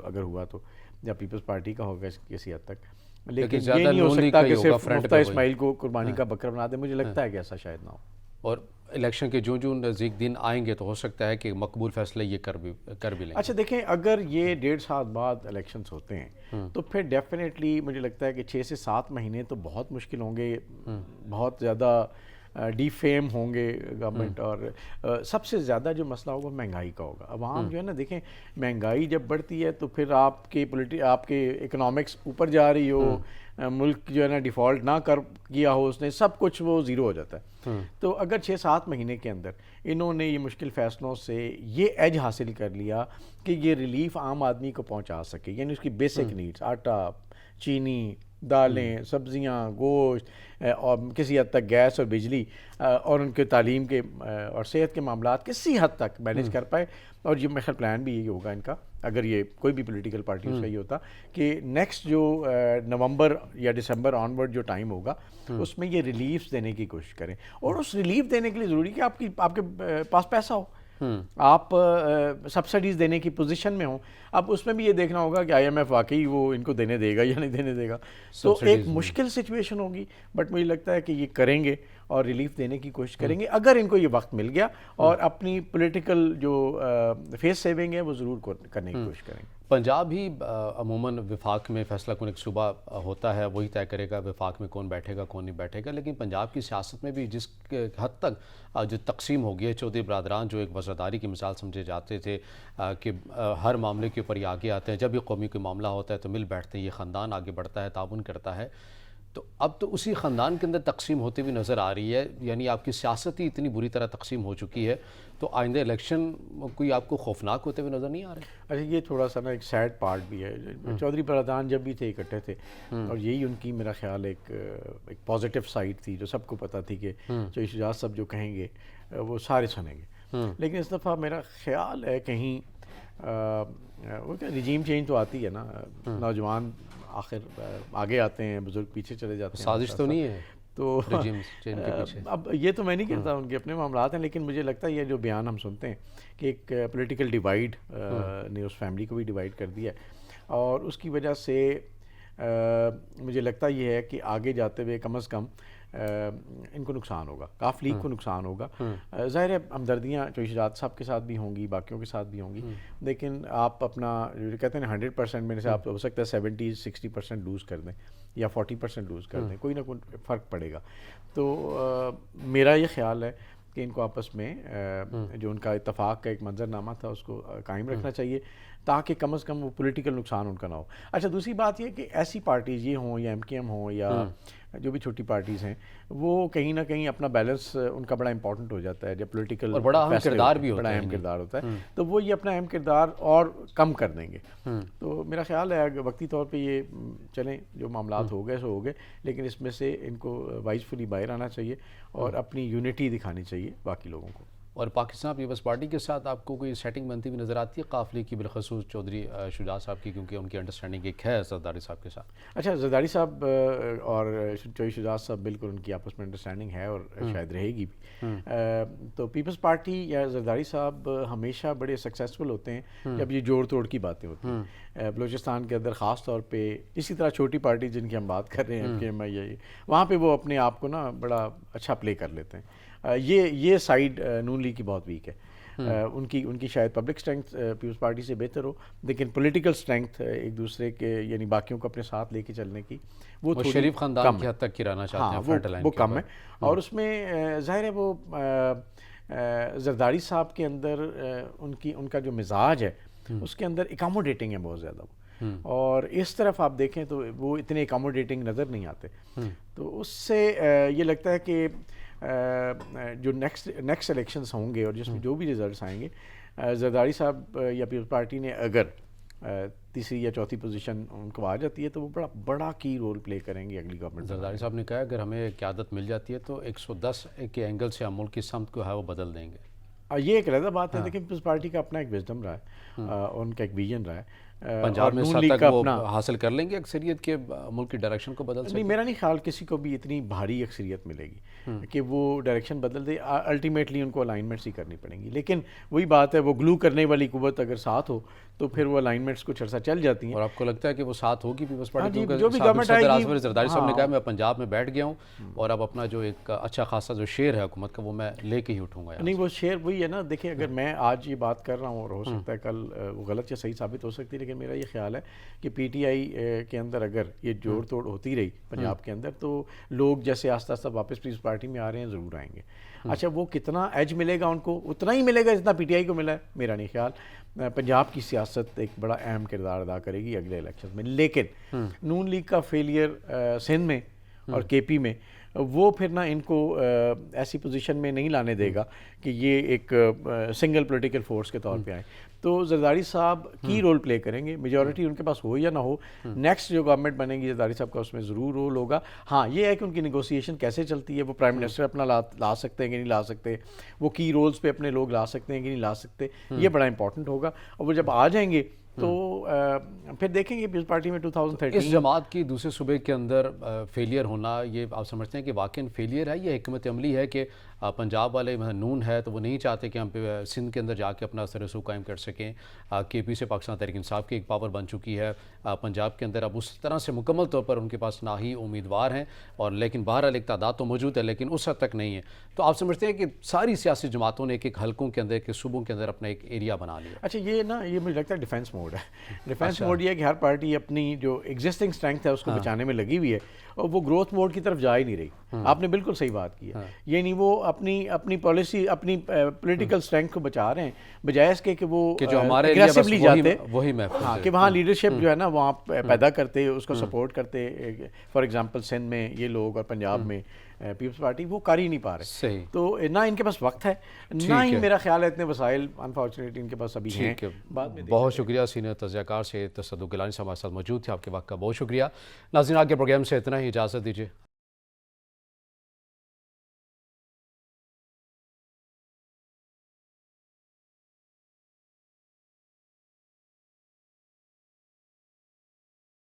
اگر ہوا تو، یا پیپلز پارٹی کا ہوگا کسی حد تک. لیکن یہ نہیں ہو سکتا کہ صرف مفتاح اسماعیل کو قربانی کا بکرا بنا دے. مجھے لگتا ہے کہ ایسا شاید نہ ہو. اور الیکشن کے جو نزدیک دن آئیں گے تو ہو سکتا ہے کہ مقبول فیصلے یہ کر بھی لیں. اچھا دیکھیں، اگر یہ 1.5 سال بعد الیکشنز ہوتے ہیں تو پھر ڈیفینیٹلی مجھے لگتا ہے کہ 6 سے 7 مہینے تو بہت مشکل ہوں گے، بہت زیادہ ڈی فیم ہوں گے گورنمنٹ. اور سب سے زیادہ جو مسئلہ ہوگا مہنگائی کا ہوگا. عوام جو ہے نا، دیکھیں مہنگائی جب بڑھتی ہے تو پھر آپ کے اکنامکس اوپر جا رہی ہو، ملک جو ہے نا ڈیفالٹ نہ کیا ہو اس نے، سب کچھ وہ زیرو ہو جاتا ہے. تو اگر 6-7 مہینے کے اندر انہوں نے یہ مشکل فیصلوں سے یہ ایج حاصل کر لیا کہ یہ ریلیف عام آدمی کو پہنچا سکے، یعنی اس کی بیسک نیڈز، آٹا، چینی، دالیں، سبزیاں، گوشت، اور کسی حد تک گیس اور بجلی، اور ان کے تعلیم کے اور صحت کے معاملات کسی حد تک مینیج کر پائے. اور یہ میرا پلان بھی یہی ہوگا ان کا، اگر یہ کوئی بھی پولیٹیکل پارٹی اس کا یہ ہوتا کہ نیکسٹ جو نومبر یا دسمبر آنورڈ جو ٹائم ہوگا اس میں یہ ریلیفز دینے کی کوشش کریں. اور اس ریلیف دینے کے لیے ضروری کہ آپ کے پاس پیسہ ہو، آپ سبسڈیز دینے کی پوزیشن میں ہوں. اب اس میں بھی یہ دیکھنا ہوگا کہ آئی ایم ایف واقعی وہ ان کو دینے دے گا یا نہیں دینے دے گا. تو ایک مشکل سچویشن ہوگی، بٹ مجھے لگتا ہے کہ یہ کریں گے اور ریلیف دینے کی کوشش کریں گے اگر ان کو یہ وقت مل گیا, اور اپنی پولیٹیکل جو فیس سیونگ ہے وہ ضرور کرنے کی کوشش کریں گے. پنجاب ہی عموماً وفاق میں فیصلہ کن ایک صوبہ ہوتا ہے, وہی طے کرے گا وفاق میں کون بیٹھے گا کون نہیں بیٹھے گا, لیکن پنجاب کی سیاست میں بھی جس حد تک جو تقسیم ہو گئی ہے, چودھری برادران جو ایک وزرداری کی مثال سمجھے جاتے تھے کہ ہر معاملے کے اوپر یہ آگے آتے ہیں, جب بھی قومی کوئی معاملہ ہوتا ہے تو مل بیٹھتے ہیں, یہ خاندان آگے بڑھتا ہے, تعاون کرتا ہے, تو اب تو اسی خاندان کے اندر تقسیم ہوتی ہوئی نظر آ رہی ہے. یعنی آپ کی سیاست ہی اتنی بری طرح تقسیم ہو چکی ہے, تو آئندہ الیکشن کوئی آپ کو خوفناک ہوتے ہوئے نظر نہیں آ رہے؟ اچھا, یہ تھوڑا سا نا ایک سیڈ پارٹ بھی ہے. چودھری برادران جب بھی تھے اکٹھے تھے, اور یہی ان کی میرا خیال ایک پازیٹیو سائڈ تھی, جو سب کو پتہ تھی کہ جو شجاعت صاحب جو کہیں گے وہ سارے سنیں گے. لیکن اس دفعہ میرا خیال ہے کہیں وہ کیا رجیم چینج تو آتی ہے نا, نوجوان آخر آگے آتے ہیں, بزرگ پیچھے چلے جاتے ہیں. سازش تو نہیں ہے تو رجیم چینج کے پیچھے؟ اب یہ تو میں نہیں کہتا, ان کے اپنے معاملات ہیں, لیکن مجھے لگتا ہے یہ جو بیان ہم سنتے ہیں کہ ایک پولیٹیکل ڈیوائیڈ نے اس فیملی کو بھی ڈیوائیڈ کر دیا ہے, اور اس کی وجہ سے مجھے لگتا یہ ہے کہ آگے جاتے ہوئے کم از کم ان کو نقصان ہوگا, کاف لیگ کو نقصان ہوگا. ظاہر ہے ہمدردیاں چودھری شجاعت صاحب کے ساتھ بھی ہوں گی, باقیوں کے ساتھ بھی ہوں گی, لیکن آپ اپنا جو کہتے ہیں 100% میں سے آپ ہو سکتا ہے 70-60% لوز کر دیں یا 40% لوز کر دیں, کوئی نہ کوئی فرق پڑے گا. تو میرا یہ خیال ہے کہ ان کو آپس میں جو ان کا اتفاق کا ایک منظر نامہ تھا اس کو قائم رکھنا چاہیے, تاکہ کم از کم وہ پولیٹیکل نقصان ان کا نہ ہو. اچھا, دوسری بات یہ کہ ایسی پارٹیز یہ ہوں یا ایم کے ایم ہوں یا جو بھی چھوٹی پارٹیز ہیں, وہ کہیں نہ کہیں اپنا بیلنس ان کا بڑا امپورٹنٹ ہو جاتا ہے جب پولیٹیکل بڑا اہم کردار بھی بڑا اہم کردار ہوتا ہے, تو وہ یہ اپنا اہم کردار اور کم کر دیں گے. تو میرا خیال ہے وقتی طور پہ یہ چلیں, جو معاملات ہو گئے سو ہو گئے, لیکن اس میں سے ان کو وائز فلی باہر آنا چاہیے اور اپنی یونٹی دکھانی چاہیے باقی لوگوں کو. اور پاکستان پیپلز پارٹی کے ساتھ آپ کو کوئی سیٹنگ بنتی ہوئی نظر آتی ہے قافلے کی, بالخصوص چودھری شجاعت صاحب کی, کیونکہ ان کی انڈرسٹینڈنگ ایک ہے زرداری صاحب کے ساتھ؟ اچھا, زرداری صاحب اور چودھری شجاعت صاحب بالکل ان کی آپس میں انڈرسٹینڈنگ ہے اور شاید رہے گی بھی. تو پیپلز پارٹی یا زرداری صاحب ہمیشہ بڑے سکسیزفل ہوتے ہیں جب یہ جوڑ توڑ کی باتیں ہوتی ہیں. بلوچستان کے اندر خاص طور پہ, اسی طرح چھوٹی پارٹی جن کی ہم بات کر رہے ہیں KMI, وہاں پہ وہ اپنے آپ کو نا بڑا اچھا پلے کر لیتے ہیں. یہ سائیڈ نون لیگ کی بہت ویک ہے. ان کی شاید پبلک اسٹرینگتھ پیپلز پارٹی سے بہتر ہو, لیکن پولیٹیکل اسٹرینگتھ ایک دوسرے کے یعنی باقیوں کو اپنے ساتھ لے کے چلنے کی وہ شریف خاندان کی حد تک گرانا چاہتے ہیں, فرنٹ لائن وہ کم ہے. اور اس میں ظاہر ہے وہ زرداری صاحب کے اندر ان کا جو مزاج ہے اس کے اندر اکاموڈیٹنگ ہے بہت زیادہ, اور اس طرف آپ دیکھیں تو وہ اتنے اکاموڈیٹنگ نظر نہیں آتے. تو اس سے یہ لگتا ہے کہ جو نیکسٹ الیکشنز ہوں گے اور جس میں جو بھی ریزلٹس آئیں گے, زرداری صاحب یا پیپلز پارٹی نے اگر تیسری یا چوتھی پوزیشن ان کو آ جاتی ہے تو وہ بڑا کی رول پلے کریں گے اگلی گورنمنٹ. زرداری صاحب نے کہا اگر ہمیں قیادت مل جاتی ہے تو 110 کے اینگل سے ہم ملک کی سمت کو ہے وہ بدل دیں گے. یہ ایک علیحدہ بات ہے, لیکن پیپلز پارٹی کا اپنا ایک وزڈم رہا ہے, ان کا ایک ویژن رہا ہے. پنجاب میں سطح تک وہ حاصل کر لیں گے اکثریت کے ملک کی ڈائریکشن کو بدل سکیں؟ نہیں, میرا نہیں خیال کسی کو بھی اتنی بھاری اکثریت ملے گی کہ وہ ڈائریکشن بدل دے. الٹیمیٹلی ان کو الائنمنٹس ہی کرنی پڑیں گی, لیکن وہی بات ہے وہ گلو کرنے والی قوت اگر ساتھ ہو تو پھر وہ الائنمنٹس کچھ عرصہ چل جاتی ہیں. اور آپ کو لگتا ہے کہ وہ ساتھ ہوگی پیپلز پارٹی؟ جو بھی گورنمنٹ آئے گی. زرداری صاحب نے کہا میں پنجاب میں بیٹھ گیا ہوں اور اب اپنا جو ایک اچھا خاصا جو شیئر ہے حکومت کا وہ میں لے کے ہی اٹھوں گا. نہیں, وہ شیئر وہی ہے نا. دیکھیں, اگر میں آج یہ بات کر رہا ہوں اور ہو سکتا ہے کل وہ غلط یا صحیح ثابت ہو سکتی ہے, لیکن میرا یہ خیال ہے کہ PTI کے اندر اگر یہ جوڑ توڑ ہوتی رہی پنجاب کے اندر تو لوگ جیسے آہستہ آہستہ واپس پیپلز پارٹی میں آ رہے ہیں ضرور آئیں گے. اچھا, وہ کتنا ایج ملے گا ان کو, اتنا ہی ملے گا جتنا PTI کو ملا ہے میرا نہیں خیال. پنجاب کی سیاست ایک بڑا اہم کردار ادا کرے گی اگلے الیکشن میں, لیکن نون لیگ کا فیلئر سندھ میں اور KP میں وہ پھر نہ ان کو ایسی پوزیشن میں نہیں لانے دے گا کہ یہ ایک سنگل پولیٹیکل فورس کے طور پہ آئیں. تو زرداری صاحب کی رول پلے کریں گے, میجورٹی ان کے پاس ہو یا نہ ہو. نیکسٹ جو گورنمنٹ بنے گی زرداری صاحب کا اس میں ضرور رول ہوگا. ہاں, یہ ہے کہ ان کی نیگوسیشن کیسے چلتی ہے, وہ پرائم منسٹر اپنا لا سکتے ہیں کہ نہیں لا سکتے, وہ کی رولز پہ اپنے لوگ لا سکتے ہیں کہ نہیں لا سکتے, یہ بڑا امپورٹنٹ ہوگا. اور وہ جب آ جائیں گے تو پھر دیکھیں گے پیپلز پارٹی میں 2013 اس جماعت کی دوسرے صوبے کے اندر فیلئر ہونا، یہ آپ سمجھتے ہیں کہ واقعی فیلئر ہے، یہ حکمت عملی ہے کہ پنجاب والے نون ہے تو وہ نہیں چاہتے کہ ہم سندھ کے اندر جا کے اپنا اثر رسوخ قائم کر سکیں؟ کے پی سے پاکستان تحریک انصاف کی ایک پاور بن چکی ہے پنجاب کے اندر، اب اس طرح سے مکمل طور پر ان کے پاس نہ ہی امیدوار ہیں اور لیکن بہرحال ایک تعداد تو موجود ہے لیکن اس حد تک نہیں ہے. تو آپ سمجھتے ہیں کہ ساری سیاسی جماعتوں نے ایک حلقوں کے اندر، ایک صوبوں کے اندر اپنا ایک ایریا بنا لیا؟ اچھا یہ مجھے لگتا ہے ڈیفینس موڈ ہے. ڈیفینس موڈ یہ ہے کہ ہر پارٹی اپنی جو ایگزسٹنگ اسٹرینتھ ہے اس کو بچانے میں لگی ہوئی ہے اور وہ گروتھ موڈ کی طرف جا ہی نہیں رہی. آپ نے بالکل صحیح بات کی ہے. یعنی وہ اپنی پالیسی، اپنی پولیٹیکل اسٹرینتھ کو بچا رہے ہیں بجائے اس کے کہ وہ جو ہمارے اگریسولی جاتے، وہی محفوظ ہاں کہ وہاں لیڈرشپ جو ہے نا وہاں پیدا کرتے، اس کو سپورٹ کرتے. فار ایگزامپل سندھ میں یہ لوگ اور پنجاب میں پیپلز پارٹی وہ کر ہی نہیں پا رہے. صحیح. تو نہ ان کے پاس وقت ہے، نہ ہی میرا خیال ہے اتنے وسائل انفارچونیٹلی ان کے پاس ابھی ہیں. بہت شکریہ. سینئر تجزیہ کار سے تصدق گیلانی صاحب ہمارے ساتھ موجود تھے. آپ کے وقت کا بہت شکریہ. ناظرین آج کے پروگرام سے اتنا ہی، اجازت دیجیے.